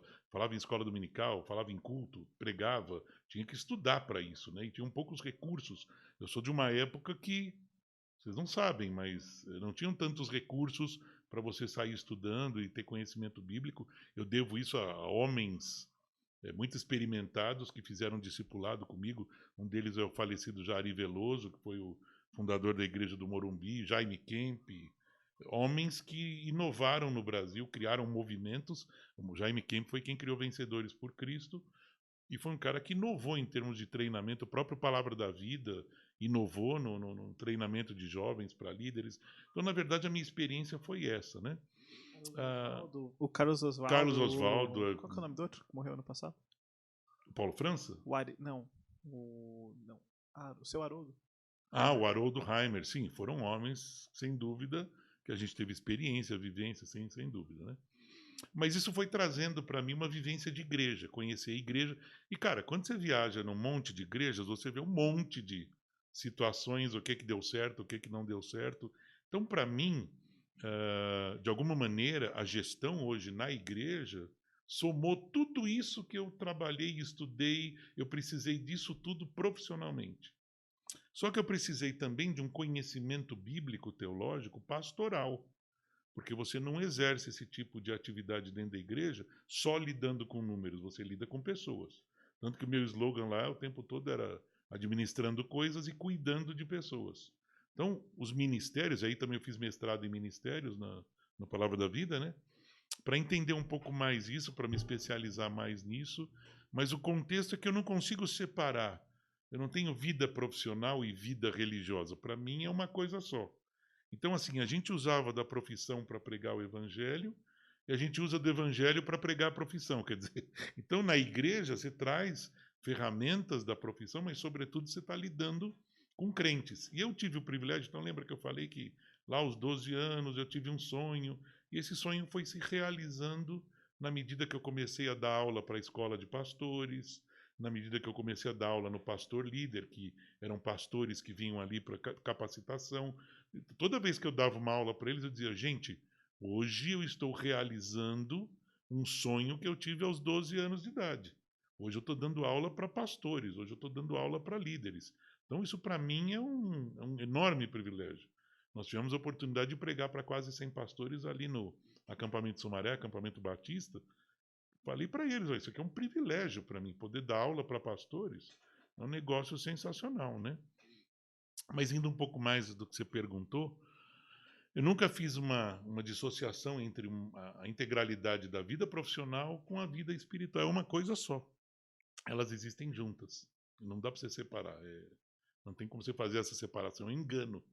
em escola dominical, falava em culto, pregava, tinha que estudar para isso, né? E tinham poucos recursos. Eu sou de uma época que, vocês não sabem, mas não tinham tantos recursos para você sair estudando e ter conhecimento bíblico. Eu devo isso a homens muito experimentados que fizeram discipulado comigo. Um deles é o falecido Jari Veloso, que foi o fundador da Igreja do Morumbi, Jaime Kemp, homens que inovaram no Brasil, criaram movimentos. O Jaime Kemp foi quem criou Vencedores por Cristo, e foi um cara que inovou em termos de treinamento. O próprio Palavra da Vida inovou no treinamento de jovens para líderes. Então, na verdade, a minha experiência foi essa, né? O Carlos Oswaldo. Carlos Oswaldo. Qual que é o nome do outro que morreu ano passado? O Paulo França? Não. O seu Haroldo. O Haroldo Heimer, sim, foram homens, sem dúvida, que a gente teve experiência, vivência, sem dúvida, né? Mas isso foi trazendo para mim uma vivência de igreja, conhecer a igreja. E, cara, quando você viaja num monte de igrejas, você vê um monte de situações, o que deu certo, o que não deu certo. Então, para mim, de alguma maneira, a gestão hoje na igreja somou tudo isso que eu trabalhei, estudei, eu precisei disso tudo profissionalmente. Só que eu precisei também de um conhecimento bíblico, teológico, pastoral. Porque você não exerce esse tipo de atividade dentro da igreja só lidando com números, você lida com pessoas. Tanto que o meu slogan lá o tempo todo era administrando coisas e cuidando de pessoas. Então, os ministérios, aí também eu fiz mestrado em ministérios na Palavra da Vida, né? Para entender um pouco mais isso, para me especializar mais nisso, mas o contexto é que eu não consigo separar. Eu não tenho vida profissional e vida religiosa. Para mim é uma coisa só. Então, assim, a gente usava da profissão para pregar o evangelho e a gente usa do evangelho para pregar a profissão. Quer dizer, então na igreja você traz ferramentas da profissão, mas sobretudo você está lidando com crentes. E eu tive o privilégio, então lembra que eu falei que lá aos 12 anos eu tive um sonho, e esse sonho foi se realizando na medida que eu comecei a dar aula para a escola de pastores, na medida que eu comecei a dar aula no Pastor Líder, que eram pastores que vinham ali para capacitação. Toda vez que eu dava uma aula para eles, eu dizia, gente, hoje eu estou realizando um sonho que eu tive aos 12 anos de idade. Hoje eu estou dando aula para pastores, hoje eu estou dando aula para líderes. Então isso para mim é um enorme privilégio. Nós tivemos a oportunidade de pregar para quase 100 pastores ali no acampamento Sumaré, acampamento Batista. Falei para eles, isso aqui é um privilégio para mim, poder dar aula para pastores. É um negócio sensacional, né? Mas indo um pouco mais do que você perguntou, eu nunca fiz uma dissociação entre a integralidade da vida profissional com a vida espiritual. É uma coisa só. Elas existem juntas. Não dá para você separar. Não tem como você fazer essa separação. É um engano.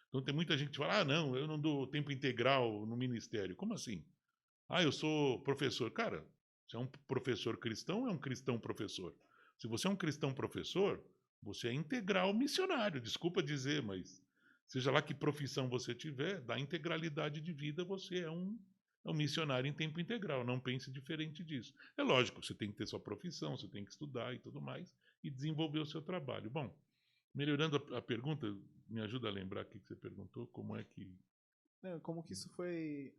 Então tem muita gente que fala, não, eu não dou tempo integral no ministério. Como assim? Eu sou professor. Cara, você é um professor cristão ou é um cristão professor? Se você é um cristão professor, você é integral missionário. Desculpa dizer, mas seja lá que profissão você tiver, da integralidade de vida, você é um missionário em tempo integral. Não pense diferente disso. É lógico, você tem que ter sua profissão, você tem que estudar e tudo mais, e desenvolver o seu trabalho. Bom, melhorando a pergunta, me ajuda a lembrar o que você perguntou, como é que... Como que isso foi...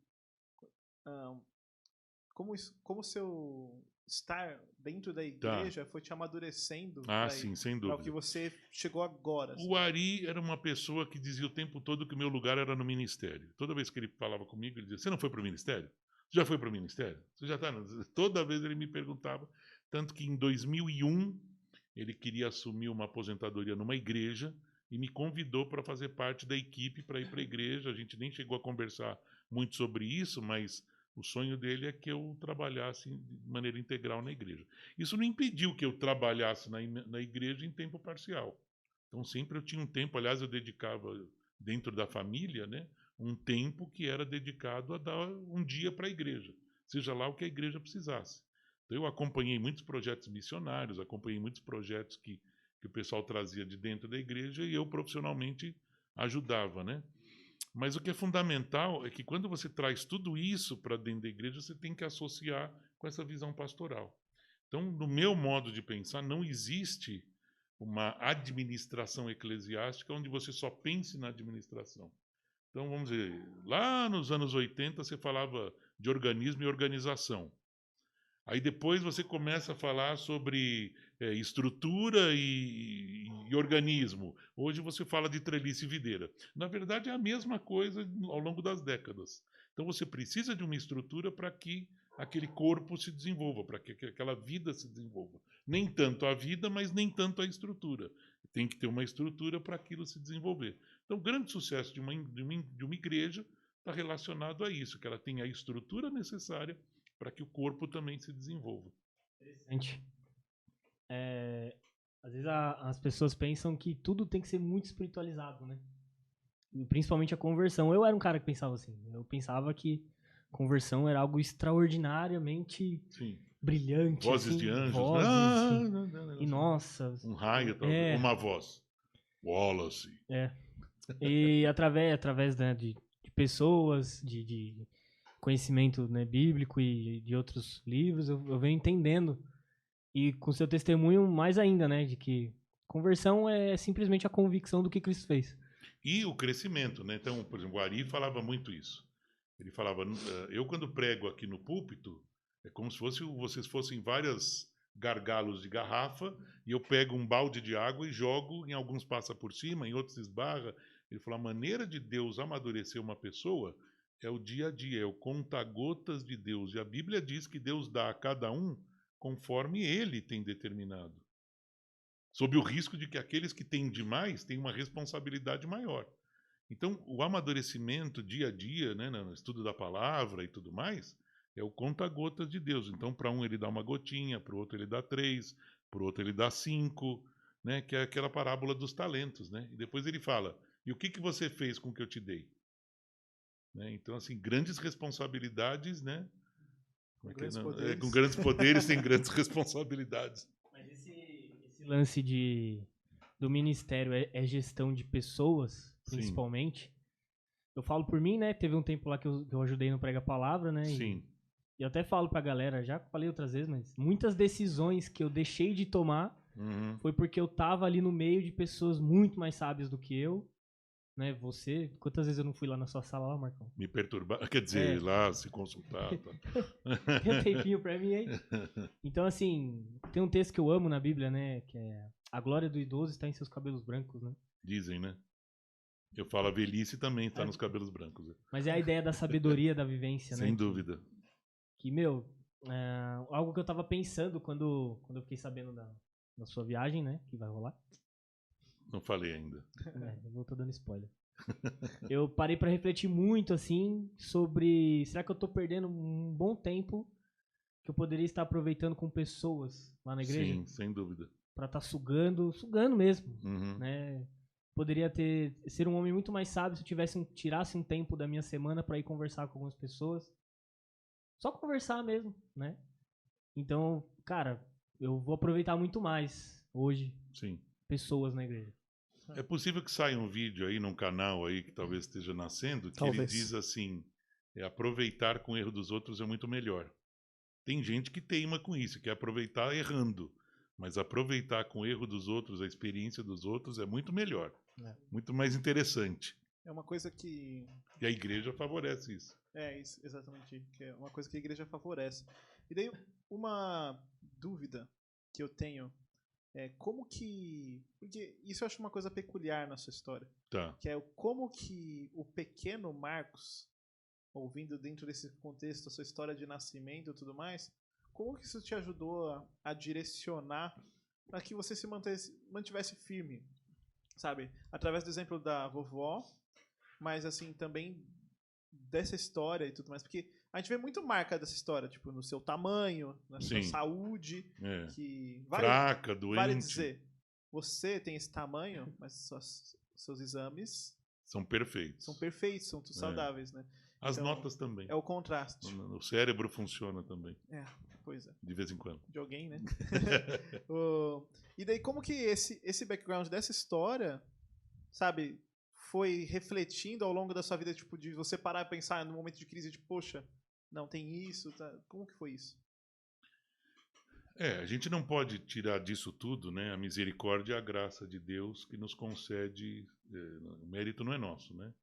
Como o seu estar dentro da igreja foi te amadurecendo sim, sem para o dúvida. que você chegou agora? Assim. O Ari era uma pessoa que dizia o tempo todo que o meu lugar era no ministério. Toda vez que ele falava comigo, ele dizia, você não foi para o ministério? Você já foi para o ministério? Você já está? Toda vez ele me perguntava. Tanto que em 2001 ele queria assumir uma aposentadoria numa igreja e me convidou para fazer parte da equipe para ir para a igreja. A gente nem chegou a conversar muito sobre isso, mas o sonho dele é que eu trabalhasse de maneira integral na igreja. Isso não impediu que eu trabalhasse na igreja em tempo parcial. Então sempre eu tinha um tempo, aliás, eu dedicava dentro da família, né, um tempo que era dedicado a dar um dia para a igreja, seja lá o que a igreja precisasse. Então eu acompanhei muitos projetos missionários, acompanhei muitos projetos que o pessoal trazia de dentro da igreja e eu profissionalmente ajudava, né? Mas o que é fundamental é que quando você traz tudo isso para dentro da igreja, você tem que associar com essa visão pastoral. Então, no meu modo de pensar, não existe uma administração eclesiástica onde você só pense na administração. Então, vamos dizer, lá nos anos 80 você falava de organismo e organização. Aí depois você começa a falar sobre estrutura e organismo. Hoje você fala de treliça e videira. Na verdade é a mesma coisa ao longo das décadas. Então você precisa de uma estrutura para que aquele corpo se desenvolva, para que aquela vida se desenvolva. Nem tanto a vida, mas nem tanto a estrutura. Tem que ter uma estrutura para aquilo se desenvolver. Então o grande sucesso de uma igreja está relacionado a isso, que ela tem a estrutura necessária para que o corpo também se desenvolva. Interessante. Às vezes as pessoas pensam que tudo tem que ser muito espiritualizado, né? E principalmente a conversão. Eu era um cara que pensava assim. Eu pensava que conversão era algo extraordinariamente brilhante. Vozes assim, de anjos. E nossa. Um raio, talvez. Uma voz. Wallace. E através né, de pessoas, de conhecimento, né, bíblico e de outros livros, eu venho entendendo, e com seu testemunho mais ainda, né, de que conversão é simplesmente a convicção do que Cristo fez. E o crescimento, né? Então, por exemplo, o Ari falava muito isso. Ele falava, eu quando prego aqui no púlpito, como se vocês fossem várias gargalos de garrafa, e eu pego um balde de água e jogo, em alguns passa por cima, em outros esbarra. Ele falou, a maneira de Deus amadurecer uma pessoa é o dia a dia, é o conta-gotas de Deus. E a Bíblia diz que Deus dá a cada um conforme ele tem determinado. Sob o risco de que aqueles que têm demais têm uma responsabilidade maior. Então, o amadurecimento dia a dia, né, no estudo da palavra e tudo mais, é o conta-gotas de Deus. Então, para um ele dá uma gotinha, para o outro ele dá 3, para o outro ele dá 5, né, que é aquela parábola dos talentos. Né? E depois ele fala, e o que você fez com o que eu te dei? Né? Então, assim, grandes responsabilidades, né? Com grandes poderes. Com grandes poderes tem grandes responsabilidades. Mas esse lance do ministério é gestão de pessoas, principalmente. Sim. Eu falo por mim, né? Teve um tempo lá que eu ajudei no Prega Palavra, né? Sim. E eu até falo pra galera, já falei outras vezes, mas muitas decisões que eu deixei de tomar foi porque eu tava ali no meio de pessoas muito mais sábias do que eu. Né, você, quantas vezes eu não fui lá na sua sala lá, Marcão? Me perturbar, quer dizer, lá se consultar. Tá. Tem um tempinho pra mim aí. Então, assim, tem um texto que eu amo na Bíblia, né, que é a glória do idoso está em seus cabelos brancos, né? Dizem, né? Eu falo a velhice também está nos cabelos brancos. Mas é a ideia da sabedoria da vivência, né? Sem dúvida. Que, meu, algo que eu tava pensando quando eu fiquei sabendo da sua viagem, né, que vai rolar. Não falei ainda. Eu tô dando spoiler. Eu parei pra refletir muito, assim, sobre... Será que eu tô perdendo um bom tempo que eu poderia estar aproveitando com pessoas lá na igreja? Sim, sem dúvida. Pra estar sugando mesmo, né? Poderia ser um homem muito mais sábio se eu tirasse um tempo da minha semana pra ir conversar com algumas pessoas. Só conversar mesmo, né? Então, cara, eu vou aproveitar muito mais hoje. Sim. Pessoas na igreja. É possível que saia um vídeo aí num canal aí que talvez esteja nascendo, que ele diz assim, aproveitar com o erro dos outros é muito melhor. Tem gente que teima com isso, que é aproveitar errando, mas aproveitar com o erro dos outros, a experiência dos outros é muito melhor, muito mais interessante. É uma coisa que... E a igreja favorece isso. Isso, exatamente, que é uma coisa que a igreja favorece. E daí, uma dúvida que eu tenho como que... Porque isso eu acho uma coisa peculiar na sua história. Tá. Que é como que o pequeno Marcos, ouvindo dentro desse contexto a sua história de nascimento e tudo mais, como que isso te ajudou a direcionar para que você se mantivesse firme, sabe? Através do exemplo da vovó, mas assim, também dessa história e tudo mais. Porque a gente vê muito marca dessa história, tipo, no seu tamanho, na sua saúde. Que fraca, doente. Vale dizer, você tem esse tamanho, mas seus exames... São perfeitos. São perfeitos, são tudo saudáveis, né? As notas também. É o contraste. O cérebro funciona também. Pois é. De vez em quando. De alguém, né? E daí, como que esse background dessa história, sabe... foi refletindo ao longo da sua vida, tipo, de você parar e pensar no momento de crise, de, poxa, não, tem isso, tá? Como que foi isso? A gente não pode tirar disso tudo, né, a misericórdia e a graça de Deus que nos concede, o mérito não é nosso, né?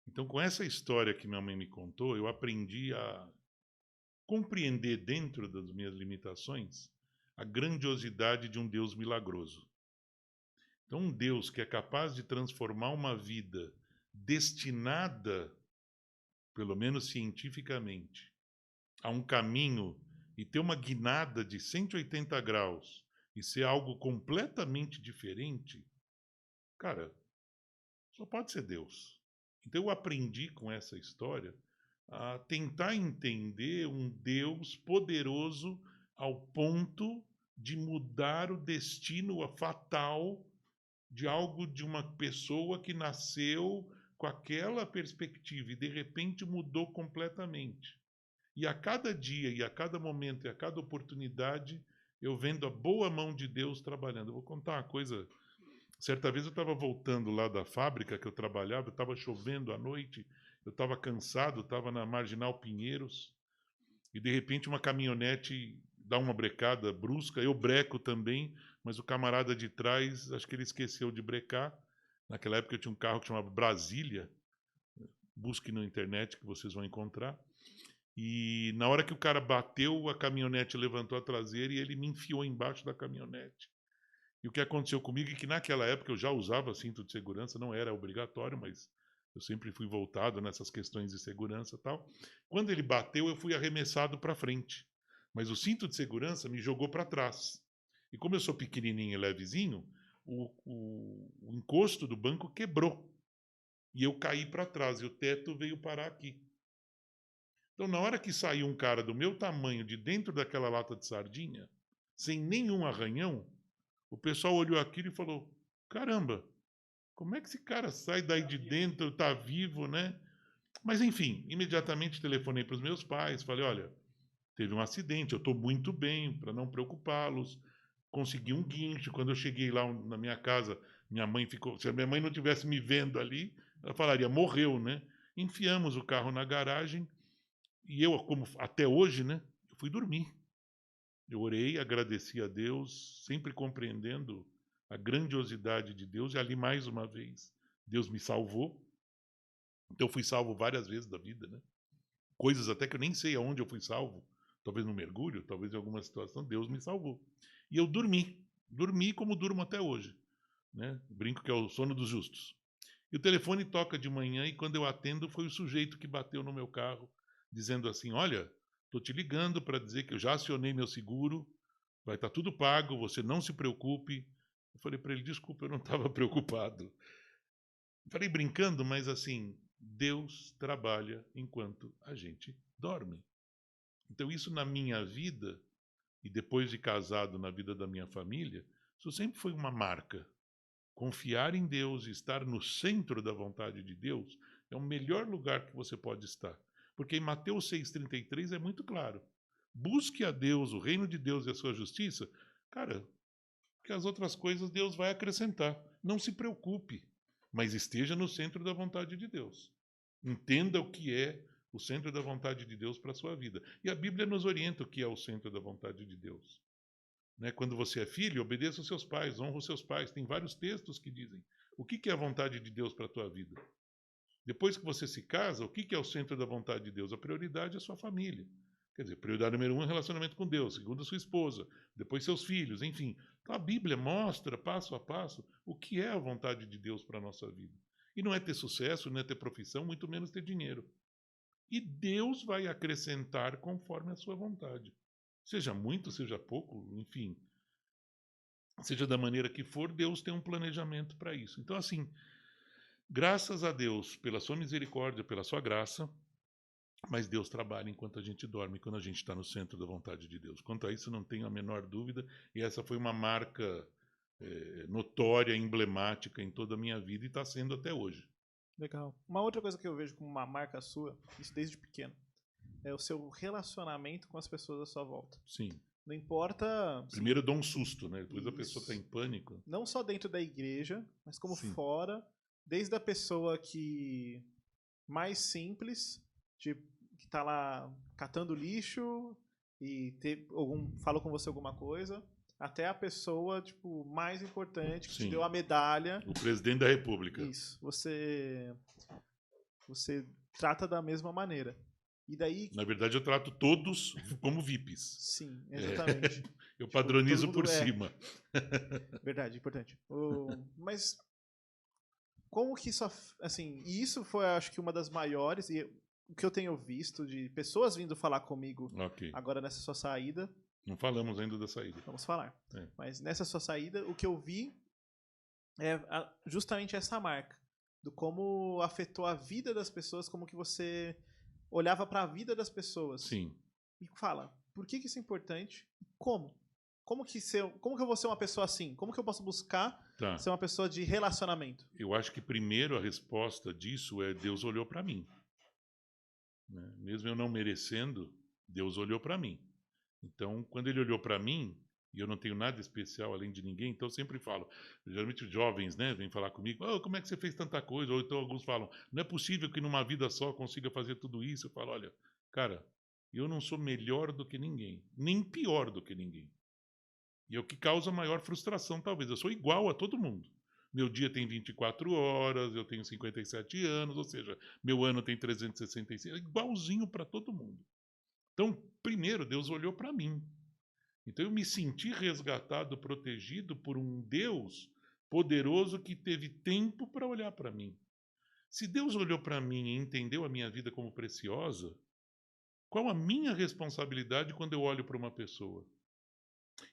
Então, com essa história que minha mãe me contou, eu aprendi a compreender dentro das minhas limitações a grandiosidade de um Deus milagroso. Então, um Deus que é capaz de transformar uma vida destinada, pelo menos cientificamente, a um caminho e ter uma guinada de 180 graus e ser algo completamente diferente, cara, só pode ser Deus. Então, eu aprendi com essa história a tentar entender um Deus poderoso ao ponto de mudar o destino fatal de algo, de uma pessoa que nasceu com aquela perspectiva e de repente mudou completamente. E a cada dia, e a cada momento, e a cada oportunidade, eu vendo a boa mão de Deus trabalhando. Eu vou contar uma coisa. Certa vez eu estava voltando lá da fábrica que eu trabalhava, estava chovendo à noite, eu estava cansado, estava na Marginal Pinheiros, e de repente uma caminhonete dá uma brecada brusca, eu breco também, mas o camarada de trás, acho que ele esqueceu de brecar. Naquela época eu tinha um carro que chamava Brasília, busque na internet que vocês vão encontrar. E na hora que o cara bateu, a caminhonete levantou a traseira e ele me enfiou embaixo da caminhonete. E o que aconteceu comigo é que naquela época eu já usava cinto de segurança, não era obrigatório, mas eu sempre fui voltado nessas questões de segurança e tal. Quando ele bateu, eu fui arremessado para frente. Mas o cinto de segurança me jogou para trás. E como eu sou pequenininho e levezinho, o encosto do banco quebrou. E eu caí para trás e o teto veio parar aqui. Então, na hora que saiu um cara do meu tamanho de dentro daquela lata de sardinha, sem nenhum arranhão, o pessoal olhou aquilo e falou: caramba, como é que esse cara sai daí de dentro, tá vivo, né? Mas, enfim, imediatamente telefonei para os meus pais, falei: olha, teve um acidente, eu estou muito bem, para não preocupá-los. Consegui um guincho. Quando eu cheguei lá na minha casa, minha mãe ficou. Se a minha mãe não tivesse me vendo ali, ela falaria: morreu, né? Enfiamos o carro na garagem e eu, como até hoje, né? Eu fui dormir. Eu orei, agradeci a Deus, sempre compreendendo a grandiosidade de Deus. E ali, mais uma vez, Deus me salvou. Então, eu fui salvo várias vezes da vida, né? Coisas até que eu nem sei aonde eu fui salvo. Talvez no mergulho, talvez em alguma situação, Deus me salvou. E eu dormi. Dormi como durmo até hoje. Né? Brinco que é o sono dos justos. E o telefone toca de manhã e quando eu atendo foi o sujeito que bateu no meu carro, dizendo assim: olha, estou te ligando para dizer que eu já acionei meu seguro, vai estar tudo pago, você não se preocupe. Eu falei para ele: desculpa, eu não estava preocupado. Falei brincando, mas assim, Deus trabalha enquanto a gente dorme. Então isso na minha vida, e depois de casado na vida da minha família, isso sempre foi uma marca. Confiar em Deus e estar no centro da vontade de Deus é o melhor lugar que você pode estar. Porque em Mateus 6,33 é muito claro. Busque a Deus, o reino de Deus e a sua justiça. Cara, que as outras coisas Deus vai acrescentar. Não se preocupe, mas esteja no centro da vontade de Deus. Entenda o que é o centro da vontade de Deus para a sua vida. E a Bíblia nos orienta o que é o centro da vontade de Deus. Né? Quando você é filho, obedeça os seus pais, honra os seus pais. Tem vários textos que dizem o que é a vontade de Deus para a tua vida. Depois que você se casa, o que é o centro da vontade de Deus? A prioridade é a sua família. Quer dizer, prioridade número 1 é relacionamento com Deus, segundo a sua esposa, depois seus filhos, enfim. Então a Bíblia mostra, passo a passo, o que é a vontade de Deus para a nossa vida. E não é ter sucesso, não é ter profissão, muito menos ter dinheiro. E Deus vai acrescentar conforme a sua vontade. Seja muito, seja pouco, enfim. Seja da maneira que for, Deus tem um planejamento para isso. Então, assim, graças a Deus pela sua misericórdia, pela sua graça, mas Deus trabalha enquanto a gente dorme, quando a gente está no centro da vontade de Deus. Quanto a isso, não tenho a menor dúvida, e essa foi uma marca notória, emblemática em toda a minha vida e está sendo até hoje. Legal. Uma outra coisa que eu vejo como uma marca sua, isso desde pequeno, é o seu relacionamento com as pessoas à sua volta. Sim. Não importa... Primeiro eu dou um susto, né? Depois Isso. a pessoa está em pânico. Não só dentro da igreja, mas como Sim. fora, desde a pessoa que mais simples, tipo, que tá lá catando lixo e falou com você alguma coisa, até a pessoa tipo mais importante que Sim. te deu a medalha. O presidente da República. Isso. Você trata da mesma maneira. E daí... Na verdade, eu trato todos como VIPs. Sim, exatamente. Eu padronizo todo mundo por cima. Verdade, importante. Mas como que isso, assim, e isso foi, acho que uma das maiores, e o que eu tenho visto de pessoas vindo falar comigo agora nessa sua saída. Não falamos ainda da saída. Vamos falar. Mas nessa sua saída, o que eu vi é justamente essa marca, do como afetou a vida das pessoas, como que você olhava para a vida das pessoas. Sim. E fala, por que isso é importante? Como? Como que eu vou ser uma pessoa assim? Como que eu posso buscar ser uma pessoa de relacionamento? Eu acho que primeiro a resposta disso é Deus olhou para mim. Né? Mesmo eu não merecendo, Deus olhou para mim. Então, quando ele olhou para mim, e eu não tenho nada especial além de ninguém, então eu sempre falo, geralmente os jovens, né, vêm falar comigo, como é que você fez tanta coisa? Ou então alguns falam, não é possível que numa vida só consiga fazer tudo isso. Eu falo, olha, cara, eu não sou melhor do que ninguém, nem pior do que ninguém. E é o que causa maior frustração, talvez. Eu sou igual a todo mundo. Meu dia tem 24 horas, eu tenho 57 anos, ou seja, meu ano tem 365, igualzinho para todo mundo. Então, primeiro, Deus olhou para mim. Então, eu me senti resgatado, protegido por um Deus poderoso que teve tempo para olhar para mim. Se Deus olhou para mim e entendeu a minha vida como preciosa, qual a minha responsabilidade quando eu olho para uma pessoa?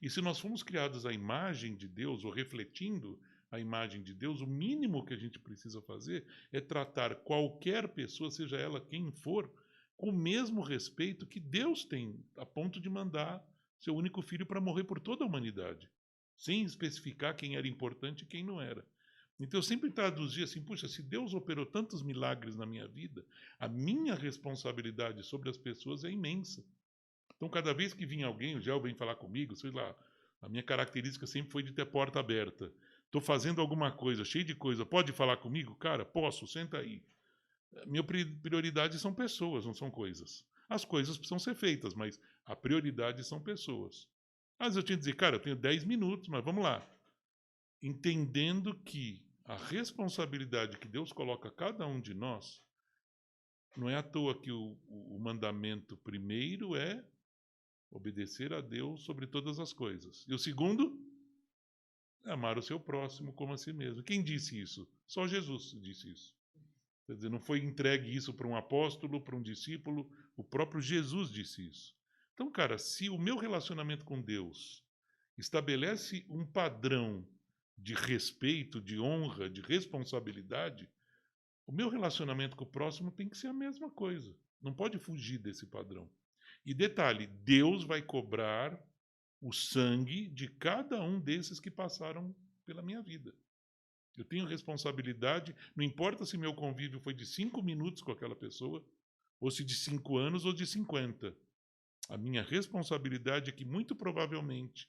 E se nós fomos criados à imagem de Deus, ou refletindo a imagem de Deus, o mínimo que a gente precisa fazer é tratar qualquer pessoa, seja ela quem for, com o mesmo respeito que Deus tem, a ponto de mandar seu único filho para morrer por toda a humanidade, sem especificar quem era importante e quem não era. Então eu sempre traduzia assim, puxa, se Deus operou tantos milagres na minha vida, a minha responsabilidade sobre as pessoas é imensa. Então cada vez que vinha alguém, o Gel vem falar comigo, sei lá, a minha característica sempre foi de ter porta aberta. Estou fazendo alguma coisa, cheio de coisa, pode falar comigo? Cara, posso, senta aí. Minha prioridade são pessoas, não são coisas. As coisas precisam ser feitas, mas a prioridade são pessoas. Às vezes eu tinha que dizer, cara, eu tenho 10 minutos, mas vamos lá. Entendendo que a responsabilidade que Deus coloca a cada um de nós, não é à toa que o mandamento primeiro é obedecer a Deus sobre todas as coisas. E o segundo, é amar o seu próximo como a si mesmo. Quem disse isso? Só Jesus disse isso. Quer dizer, não foi entregue isso para um apóstolo, para um discípulo, o próprio Jesus disse isso. Então, cara, se o meu relacionamento com Deus estabelece um padrão de respeito, de honra, de responsabilidade, o meu relacionamento com o próximo tem que ser a mesma coisa. Não pode fugir desse padrão. E detalhe, Deus vai cobrar o sangue de cada um desses que passaram pela minha vida. Eu tenho responsabilidade, não importa se meu convívio foi de 5 minutos com aquela pessoa, ou se de 5 anos ou de 50. A minha responsabilidade é que, muito provavelmente,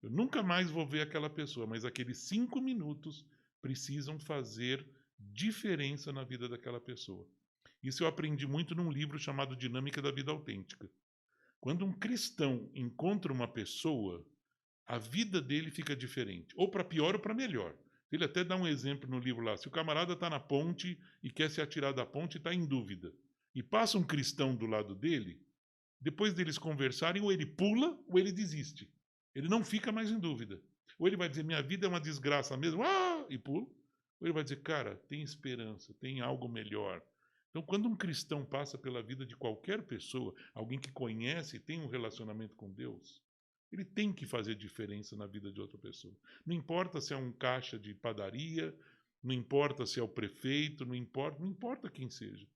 eu nunca mais vou ver aquela pessoa, mas aqueles 5 minutos precisam fazer diferença na vida daquela pessoa. Isso eu aprendi muito num livro chamado Dinâmica da Vida Autêntica. Quando um cristão encontra uma pessoa, a vida dele fica diferente, ou para pior ou para melhor. Ele até dá um exemplo no livro lá. Se o camarada está na ponte e quer se atirar da ponte, está em dúvida, e passa um cristão do lado dele, depois deles conversarem, ou ele pula ou ele desiste. Ele não fica mais em dúvida. Ou ele vai dizer, minha vida é uma desgraça mesmo, e pula. Ou ele vai dizer, cara, tem esperança, tem algo melhor. Então, quando um cristão passa pela vida de qualquer pessoa, alguém que conhece e tem um relacionamento com Deus, ele tem que fazer diferença na vida de outra pessoa. Não importa se é um caixa de padaria, não importa se é o prefeito, não importa quem seja.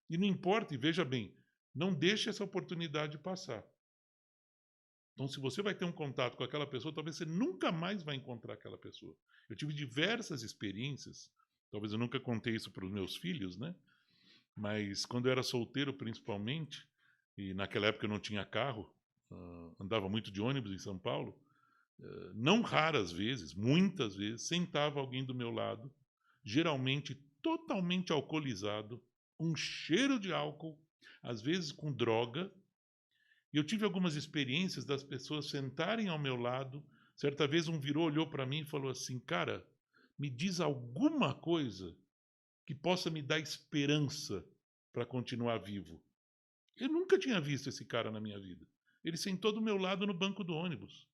E não importa, e veja bem, não deixe essa oportunidade passar. Então, se você vai ter um contato com aquela pessoa, talvez você nunca mais vai encontrar aquela pessoa. Eu tive diversas experiências, talvez eu nunca contei isso para os meus filhos, né? Mas quando eu era solteiro, principalmente, e naquela época eu não tinha carro, andava muito de ônibus em São Paulo, não raras vezes, muitas vezes, sentava alguém do meu lado, geralmente totalmente alcoolizado, um cheiro de álcool, às vezes com droga. E eu tive algumas experiências das pessoas sentarem ao meu lado. Certa vez um virou, olhou para mim e falou assim, cara, me diz alguma coisa que possa me dar esperança para continuar vivo. Eu nunca tinha visto esse cara na minha vida. Ele sentou do meu lado no banco do ônibus.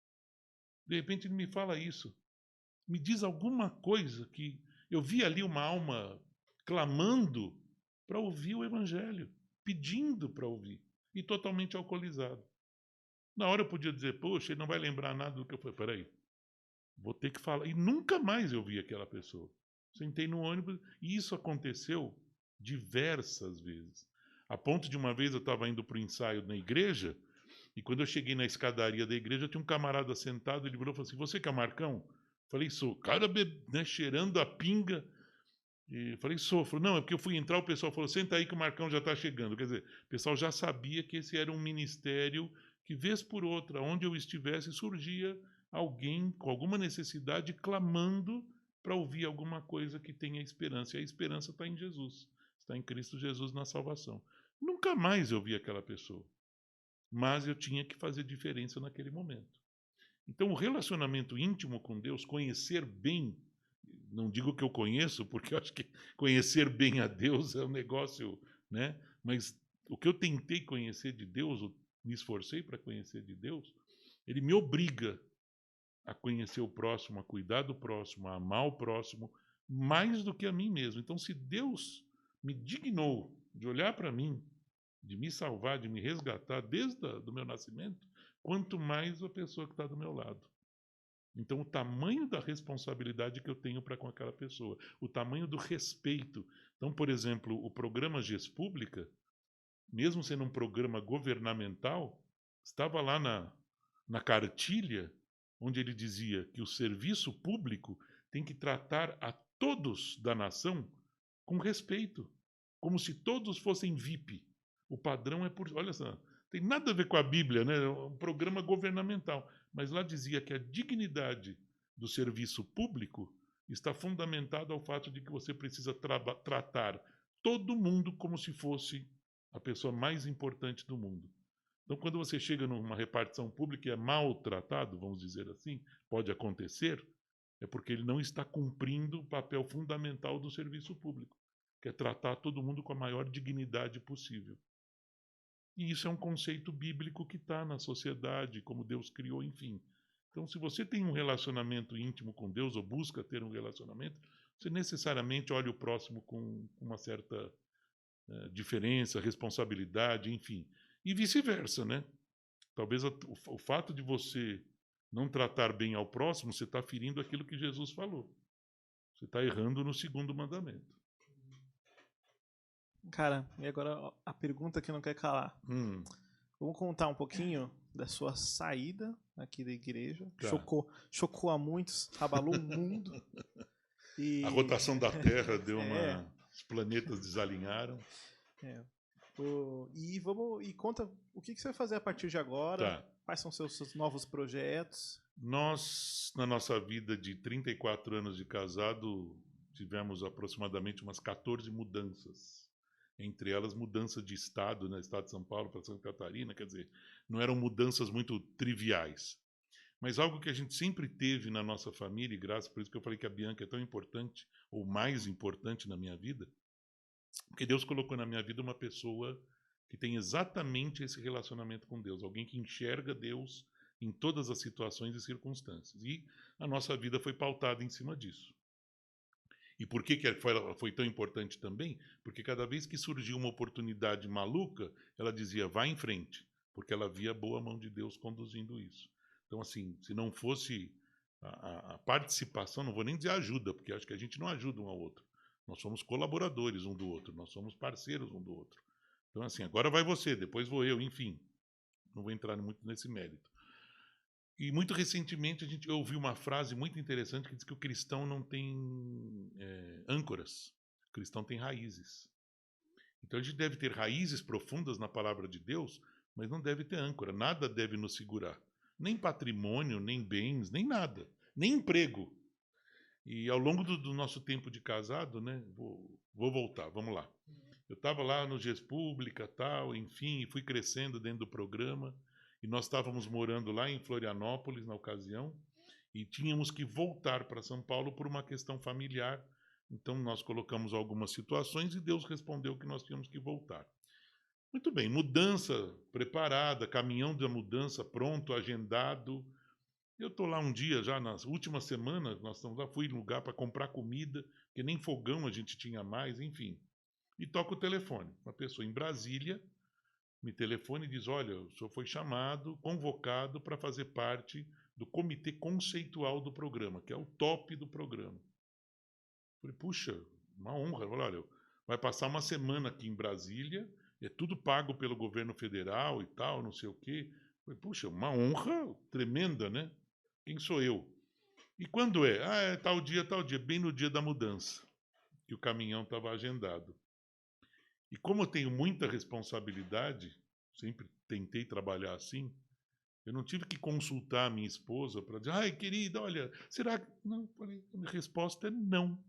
De repente ele me fala isso. Me diz alguma coisa que... Eu vi ali uma alma clamando para ouvir o evangelho, pedindo para ouvir, e totalmente alcoolizado. Na hora eu podia dizer, poxa, ele não vai lembrar nada do que eu falei. Peraí, vou ter que falar. E nunca mais eu vi aquela pessoa. Sentei no ônibus e isso aconteceu diversas vezes. A ponto de uma vez eu estava indo para o ensaio na igreja e quando eu cheguei na escadaria da igreja tinha um camarada sentado, ele virou e falou assim, você que é Marcão? Falei, sou. O cara né, cheirando a pinga. E falei, sou. Falei, não, é porque eu fui entrar, o pessoal falou, senta aí que o Marcão já está chegando. Quer dizer, o pessoal já sabia que esse era um ministério que, vez por outra, onde eu estivesse, surgia alguém com alguma necessidade clamando para ouvir alguma coisa que tenha esperança. E a esperança está em Jesus, está em Cristo Jesus na salvação. Nunca mais eu vi aquela pessoa, mas eu tinha que fazer diferença naquele momento. Então, o relacionamento íntimo com Deus, conhecer bem, não digo que eu conheço, porque eu acho que conhecer bem a Deus é um negócio, né? Mas o que eu tentei conhecer de Deus, me esforcei para conhecer de Deus, ele me obriga a conhecer o próximo, a cuidar do próximo, a amar o próximo, mais do que a mim mesmo. Então, se Deus me dignou de olhar para mim, de me salvar, de me resgatar desde o meu nascimento, quanto mais a pessoa que está do meu lado. Então, o tamanho da responsabilidade que eu tenho para com aquela pessoa, o tamanho do respeito. Então, por exemplo, o programa Gespública, mesmo sendo um programa governamental, estava lá na cartilha, onde ele dizia que o serviço público tem que tratar a todos da nação com respeito, como se todos fossem VIP. O padrão é por... Olha só, tem nada a ver com a Bíblia, né? É um programa governamental. Mas lá dizia que a dignidade do serviço público está fundamentada ao fato de que você precisa tratar todo mundo como se fosse a pessoa mais importante do mundo. Então, quando você chega numa repartição pública e é maltratado, vamos dizer assim, pode acontecer, é porque ele não está cumprindo o papel fundamental do serviço público, que é tratar todo mundo com a maior dignidade possível. E isso é um conceito bíblico que está na sociedade, como Deus criou, enfim. Então, se você tem um relacionamento íntimo com Deus, ou busca ter um relacionamento, você necessariamente olha o próximo com uma certa diferença, responsabilidade, enfim. E vice-versa, né? Talvez o fato de você não tratar bem ao próximo, você está ferindo aquilo que Jesus falou. Você está errando no segundo mandamento. Cara, e agora a pergunta que não quer calar. Vamos contar um pouquinho da sua saída aqui da igreja. Tá. Chocou a muitos, abalou o mundo. E... A rotação da Terra deu uma... Os planetas desalinharam. E conta o que você vai fazer a partir de agora. Tá. Quais são seus novos projetos? Nós, na nossa vida de 34 anos de casado, tivemos aproximadamente umas 14 mudanças. Entre elas, mudança de estado, né? Estado de São Paulo para Santa Catarina, quer dizer, não eram mudanças muito triviais. Mas algo que a gente sempre teve na nossa família, e graças por isso que eu falei que a Bianca é tão importante, ou mais importante na minha vida, porque Deus colocou na minha vida uma pessoa que tem exatamente esse relacionamento com Deus, alguém que enxerga Deus em todas as situações e circunstâncias. E a nossa vida foi pautada em cima disso. E por que foi tão importante também? Porque cada vez que surgia uma oportunidade maluca, ela dizia, vá em frente, porque ela via a boa mão de Deus conduzindo isso. Então, assim, se não fosse a participação, não vou nem dizer ajuda, porque acho que a gente não ajuda um ao outro. Nós somos colaboradores um do outro, nós somos parceiros um do outro. Então, assim, agora vai você, depois vou eu, enfim. Não vou entrar muito nesse mérito. E muito recentemente eu ouvi uma frase muito interessante que diz que o cristão não tem âncoras, o cristão tem raízes. Então a gente deve ter raízes profundas na palavra de Deus, mas não deve ter âncora, nada deve nos segurar. Nem patrimônio, nem bens, nem nada, nem emprego. E ao longo do nosso tempo de casado, né, vou voltar, vamos lá. Eu estava lá no Gespública, tal, enfim, fui crescendo dentro do programa. E nós estávamos morando lá em Florianópolis, na ocasião, e tínhamos que voltar para São Paulo por uma questão familiar. Então, nós colocamos algumas situações e Deus respondeu que nós tínhamos que voltar. Muito bem, mudança preparada, caminhão da mudança pronto, agendado. Eu estou lá um dia, já nas últimas semanas, nós estamos lá, fui em lugar para comprar comida, porque nem fogão a gente tinha mais, enfim. E toca o telefone. Uma pessoa em Brasília me telefona e diz, olha, o senhor foi chamado, convocado para fazer parte do comitê conceitual do programa, que é o top do programa. Eu falei, puxa, uma honra. Eu falei, olha, vai passar uma semana aqui em Brasília, é tudo pago pelo governo federal e tal, não sei o quê. Eu falei, puxa, uma honra tremenda, né? Quem sou eu? E quando é? Ah, é tal dia, bem no dia da mudança, que o caminhão estava agendado. E como eu tenho muita responsabilidade, sempre tentei trabalhar assim, eu não tive que consultar a minha esposa para dizer, ai, querida, olha, será que... Não, falei, a minha resposta é não.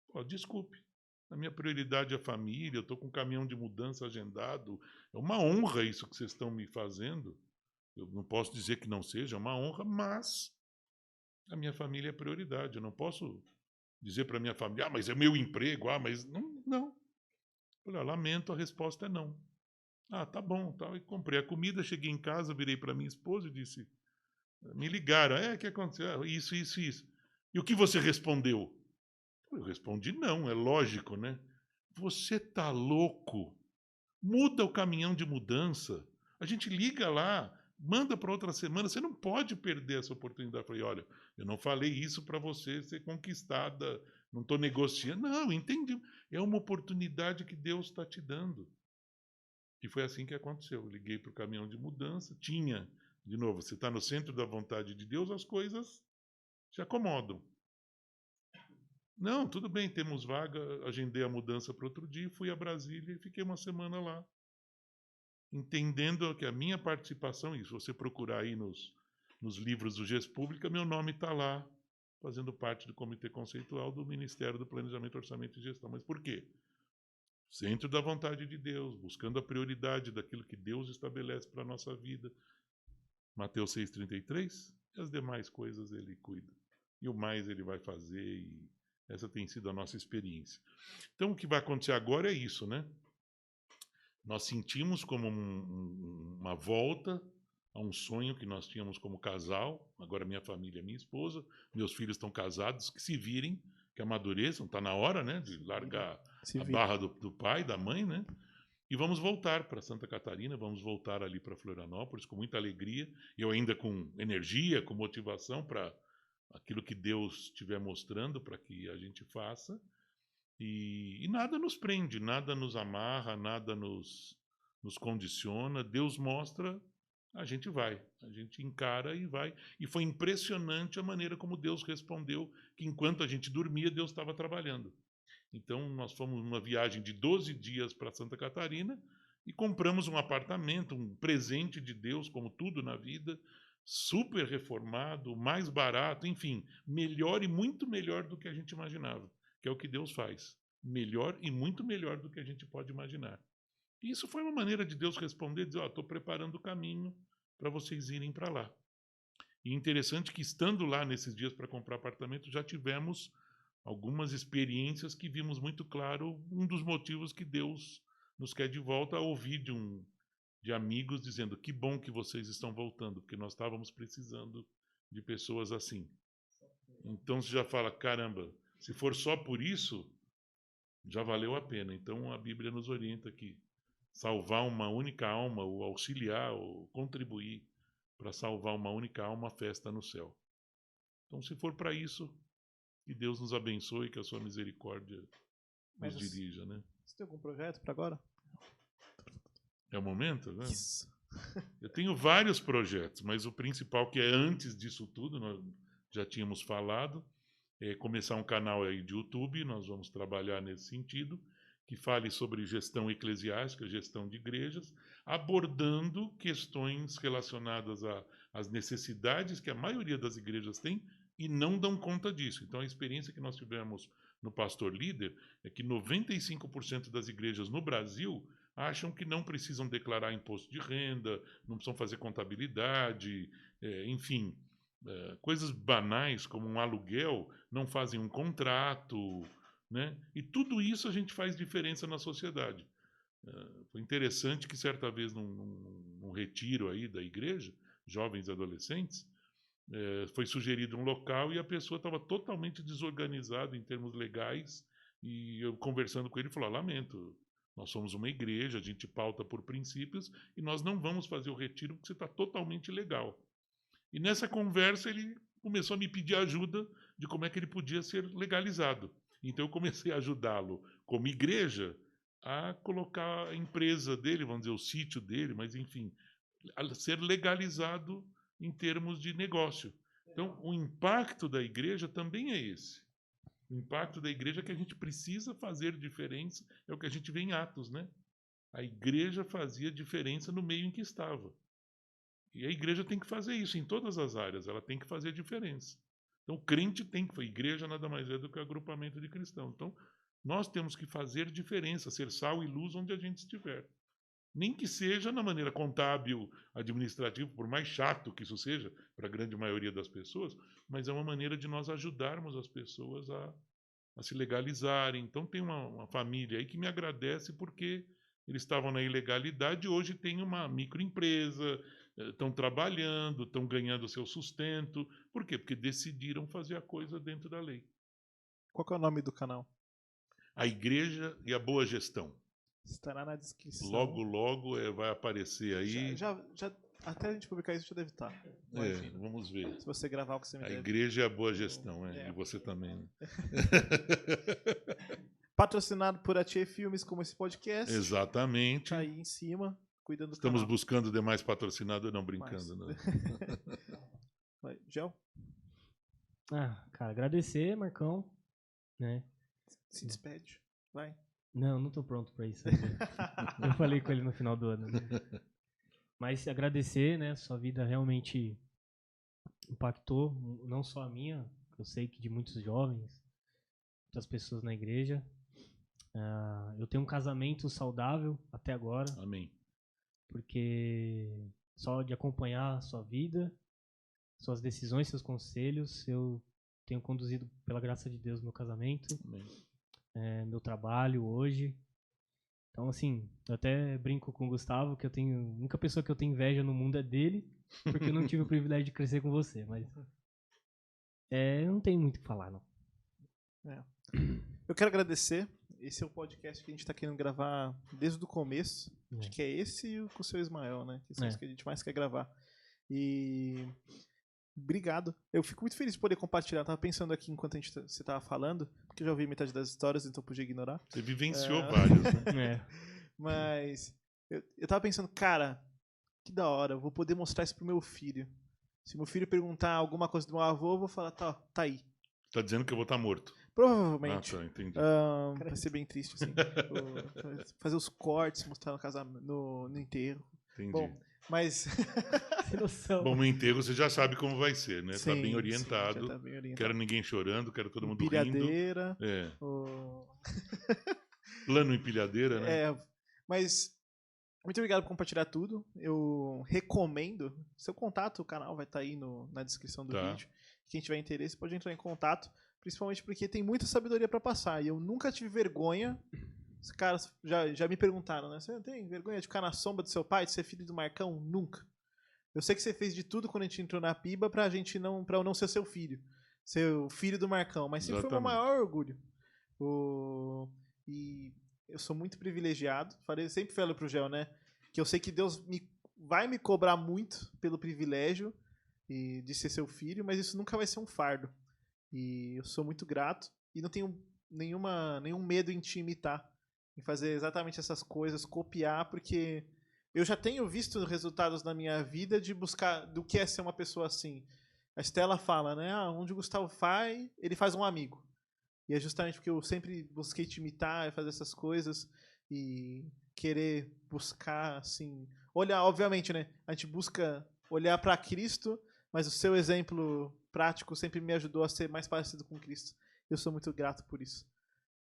Oh, desculpe, a minha prioridade é a família, eu estou com um caminhão de mudança agendado, é uma honra isso que vocês estão me fazendo. Eu não posso dizer que não seja, é uma honra, mas a minha família é prioridade. Eu não posso dizer para a minha família, ah, mas é meu emprego, ah, mas não. Olha, lamento, a resposta é não. Ah, tá bom, tal. E comprei a comida, cheguei em casa, virei para minha esposa e disse, me ligaram, o que aconteceu? Isso, isso, isso. E o que você respondeu? Eu respondi, não, é lógico, né? Você tá louco? Muda o caminhão de mudança. A gente liga lá, manda para outra semana. Você não pode perder essa oportunidade. Eu falei, olha, eu não falei isso para você ser conquistada. Não estou negociando. Não, entendi. É uma oportunidade que Deus está te dando. E foi assim que aconteceu. Eu liguei para o caminhão de mudança. Tinha, de novo, você está no centro da vontade de Deus, as coisas se acomodam. Não, tudo bem, temos vaga. Agendei a mudança para outro dia, fui a Brasília e fiquei uma semana lá. Entendendo que a minha participação, e se você procurar aí nos livros do GES Pública, meu nome está lá, fazendo parte do Comitê Conceitual do Ministério do Planejamento, Orçamento e Gestão. Mas por quê? Centro da vontade de Deus, buscando a prioridade daquilo que Deus estabelece para a nossa vida. Mateus 6,33, e as demais coisas ele cuida. E o mais ele vai fazer, e essa tem sido a nossa experiência. Então, o que vai acontecer agora é isso, né? Nós sentimos como uma volta a um sonho que nós tínhamos como casal. Agora minha família, minha esposa, meus filhos estão casados, que se virem, que amadureçam. Está na hora, né, de largar a barra do pai, da mãe, né? E vamos voltar para Santa Catarina, vamos voltar ali para Florianópolis com muita alegria. Eu ainda com energia, com motivação para aquilo que Deus estiver mostrando para que a gente faça. E nada nos prende, nada nos amarra, nada nos condiciona. Deus mostra, a gente vai, a gente encara e vai. E foi impressionante a maneira como Deus respondeu, que enquanto a gente dormia, Deus estava trabalhando. Então, nós fomos numa viagem de 12 dias para Santa Catarina e compramos um apartamento, um presente de Deus, como tudo na vida, super reformado, mais barato, enfim, melhor e muito melhor do que a gente imaginava, que é o que Deus faz. Melhor e muito melhor do que a gente pode imaginar. E isso foi uma maneira de Deus responder, dizer, estou preparando o caminho para vocês irem para lá. E interessante que, estando lá nesses dias para comprar apartamento, já tivemos algumas experiências que vimos muito claro um dos motivos que Deus nos quer de volta, a ouvir de amigos dizendo, que bom que vocês estão voltando, porque nós estávamos precisando de pessoas assim. Então você já fala, caramba, se for só por isso, já valeu a pena. Então a Bíblia nos orienta aqui. Salvar uma única alma, ou auxiliar, ou contribuir para salvar uma única alma, a festa no céu. Então, se for para isso, que Deus nos abençoe, que a sua misericórdia nos dirija, né? Você tem algum projeto para agora? É o momento, né? Isso. Eu tenho vários projetos, mas o principal, que é antes disso tudo, nós já tínhamos falado, é começar um canal aí de YouTube, nós vamos trabalhar nesse sentido, que fale sobre gestão eclesiástica, gestão de igrejas, abordando questões relacionadas às necessidades que a maioria das igrejas tem e não dão conta disso. Então, a experiência que nós tivemos no Pastor Líder é que 95% das igrejas no Brasil acham que não precisam declarar imposto de renda, não precisam fazer contabilidade, enfim, coisas banais como um aluguel, não fazem um contrato, né? E tudo isso a gente faz diferença na sociedade. Foi interessante que certa vez num retiro aí da igreja, jovens e adolescentes, foi sugerido um local e a pessoa estava totalmente desorganizada em termos legais, e eu conversando com ele, falou, lamento, nós somos uma igreja, a gente pauta por princípios e nós não vamos fazer o retiro porque você está totalmente ilegal. E nessa conversa ele começou a me pedir ajuda de como é que ele podia ser legalizado. Então eu comecei a ajudá-lo como igreja a colocar a empresa dele, vamos dizer, o sítio dele, mas enfim, a ser legalizado em termos de negócio. Então o impacto da igreja também é esse. O impacto da igreja é que a gente precisa fazer diferença, é o que a gente vê em Atos, né? A igreja fazia diferença no meio em que estava. E a igreja tem que fazer isso em todas as áreas, ela tem que fazer a diferença. Então, o crente tem que fazer. Igreja nada mais é do que agrupamento de cristãos. Então, nós temos que fazer diferença, ser sal e luz onde a gente estiver. Nem que seja na maneira contábil, administrativa, por mais chato que isso seja para a grande maioria das pessoas, mas é uma maneira de nós ajudarmos as pessoas a se legalizarem. Então, tem uma família aí que me agradece porque Eles estavam na ilegalidade, hoje tem uma microempresa, estão trabalhando, estão ganhando seu sustento. Por quê? Porque decidiram fazer a coisa dentro da lei. Qual que é o nome do canal? A Igreja e a Boa Gestão. Estará na descrição. Logo, logo vai aparecer aí. Até a gente publicar isso já deve estar. Vamos ver. Se você gravar o que você me A deve. Igreja e a Boa Gestão, e você também. Né? Patrocinado por Atier Filmes, como esse podcast. Exatamente. Tá aí em cima, cuidando do Estamos canal. buscando demais patrocinadores, não brincando. Não. Vai, Gel? Cara, agradecer, Marcão, né? Se despede. Vai. Não tô pronto pra isso ainda. Eu falei com ele no final do ano. Né? Mas agradecer, né? Sua vida realmente impactou, não só a minha, eu sei que de muitos jovens, muitas pessoas na igreja. Eu tenho um casamento saudável até agora. Amém. Porque só de acompanhar a sua vida, suas decisões, seus conselhos, eu tenho conduzido, pela graça de Deus, meu casamento. Amém. Meu trabalho hoje. Então, assim, eu até brinco com o Gustavo que a única pessoa que eu tenho inveja no mundo é dele, porque eu não tive o privilégio de crescer com você, mas eu não tenho muito o que falar, não. Eu quero agradecer. Esse é o podcast que a gente está querendo gravar desde o começo. Acho que é esse e o com o seu Ismael, né? Que são os que a gente mais quer gravar. E obrigado. Eu fico muito feliz de poder compartilhar. Eu tava pensando aqui enquanto você tava falando, porque eu já ouvi metade das histórias, então podia ignorar. Você vivenciou vários, né? Mas eu tava pensando, cara, que da hora, eu vou poder mostrar isso pro meu filho. Se meu filho perguntar alguma coisa do meu avô, eu vou falar, tá aí. Tá dizendo que eu vou estar morto. Provavelmente. Tá, entendi. Vai ser bem triste, assim. Fazer os cortes, mostrar no casamento, no enterro. Entendi. Bom, mas... Sem noção. Bom, no enterro você já sabe como vai ser, né? Sim, tá bem orientado. Sim, já tá bem orientado. Quero ninguém chorando, quero todo mundo empilhadeira, rindo. Plano empilhadeira, né? Mas muito obrigado por compartilhar tudo. Eu recomendo. Seu contato, o canal vai estar aí na descrição do vídeo. Quem tiver interesse pode entrar em contato. Principalmente porque tem muita sabedoria para passar. E eu nunca tive vergonha. Os caras já me perguntaram, né? Você tem vergonha de ficar na sombra do seu pai, de ser filho do Marcão? Nunca. Eu sei que você fez de tudo quando a gente entrou na PIBA pra eu não ser seu filho. Ser o filho do Marcão. Mas sempre foi o meu maior orgulho. E eu sou muito privilegiado. Sempre falo pro Gel, né? Que eu sei que Deus vai me cobrar muito pelo privilégio de ser seu filho, mas isso nunca vai ser um fardo. E eu sou muito grato e não tenho nenhum medo em te imitar, em fazer exatamente essas coisas, copiar, porque eu já tenho visto resultados na minha vida de buscar do que é ser uma pessoa assim. A Estela fala, né? Onde o Gustavo vai, ele faz um amigo. E é justamente porque eu sempre busquei te imitar e fazer essas coisas e querer buscar, assim... Olhar, obviamente, né? A gente busca olhar para Cristo, mas o seu exemplo prático sempre me ajudou a ser mais parecido com Cristo. Eu sou muito grato por isso.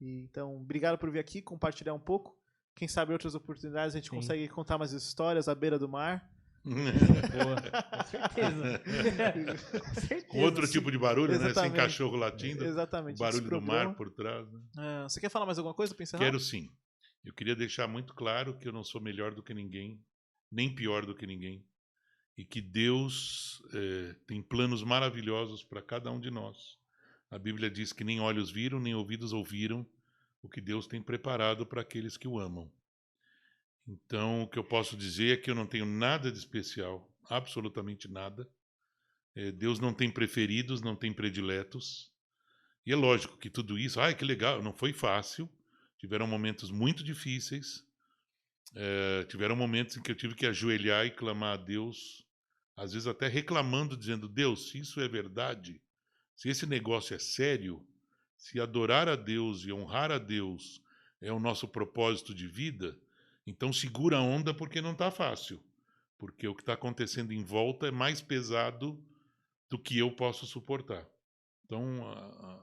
Então, obrigado por vir aqui, compartilhar um pouco. Quem sabe outras oportunidades a gente consegue contar mais histórias à beira do mar. Boa, com certeza. Com certeza. Outro tipo de barulho, exatamente, né? Sem cachorro latindo. Exatamente. O barulho do mar por trás. Né? Você quer falar mais alguma coisa? Quero sim. Eu queria deixar muito claro que eu não sou melhor do que ninguém, nem pior do que ninguém. E que Deus tem planos maravilhosos para cada um de nós. A Bíblia diz que nem olhos viram, nem ouvidos ouviram o que Deus tem preparado para aqueles que o amam. Então, o que eu posso dizer é que eu não tenho nada de especial, absolutamente nada. Deus não tem preferidos, não tem prediletos. E é lógico que tudo isso, que legal, não foi fácil. Tiveram momentos muito difíceis. Tiveram momentos em que eu tive que ajoelhar e clamar a Deus, às vezes até reclamando, dizendo, Deus, se isso é verdade, se esse negócio é sério, se adorar a Deus e honrar a Deus é o nosso propósito de vida, então segura a onda porque não está fácil. Porque o que está acontecendo em volta é mais pesado do que eu posso suportar. Então,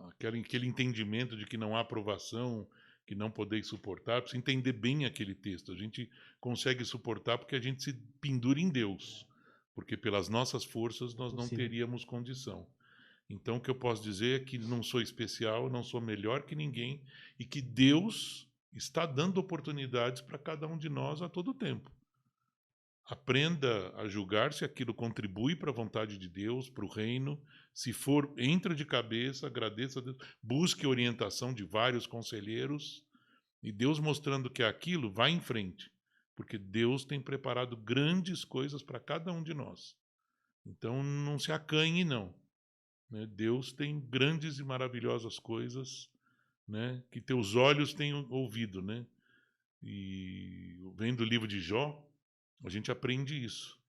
aquele entendimento de que não há aprovação, que não podeis suportar, precisa entender bem aquele texto. A gente consegue suportar porque a gente se pendura em Deus. Porque pelas nossas forças nós não teríamos condição. Então, o que eu posso dizer é que não sou especial, não sou melhor que ninguém e que Deus está dando oportunidades para cada um de nós a todo tempo. Aprenda a julgar se aquilo contribui para a vontade de Deus, para o reino. Se for, entra de cabeça, agradeça a Deus, busque orientação de vários conselheiros e Deus mostrando que aquilo vai em frente, porque Deus tem preparado grandes coisas para cada um de nós. Então não se acanhe, não. Né? Deus tem grandes e maravilhosas coisas, né, que teus olhos têm ouvido. Né? E vendo o livro de Jó, a gente aprende isso.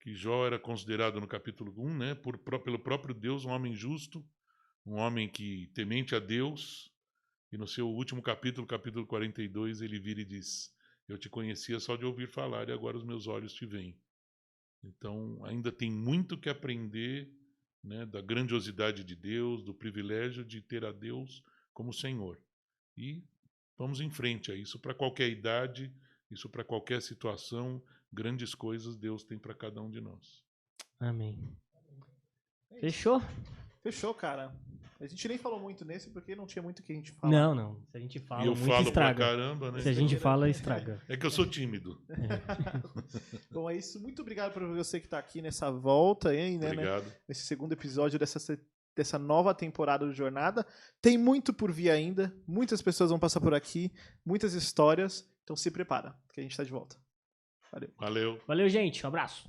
Que Jó era considerado no capítulo 1, né, pelo próprio Deus, um homem justo, um homem que temente a Deus. E no seu último capítulo, capítulo 42, ele vira e diz: eu te conhecia só de ouvir falar e agora os meus olhos te veem. Então, ainda tem muito que aprender, né, da grandiosidade de Deus, do privilégio de ter a Deus como Senhor. E vamos em frente a isso para qualquer idade, isso para qualquer situação. Grandes coisas Deus tem para cada um de nós. Amém. Fechou? Fechou, cara. A gente nem falou muito nesse porque não tinha muito o que a gente falar. Não. Se a gente fala, E eu muito falo estraga. pra caramba, né? Se a gente fala, estraga. É que eu sou tímido. Bom, é isso. Muito obrigado por você que está aqui nessa volta aí, né? Obrigado. Nesse segundo episódio dessa nova temporada do Jornada. Tem muito por vir ainda. Muitas pessoas vão passar por aqui. Muitas histórias. Então se prepara, que a gente está de volta. Valeu. Valeu. Valeu, gente. Um abraço.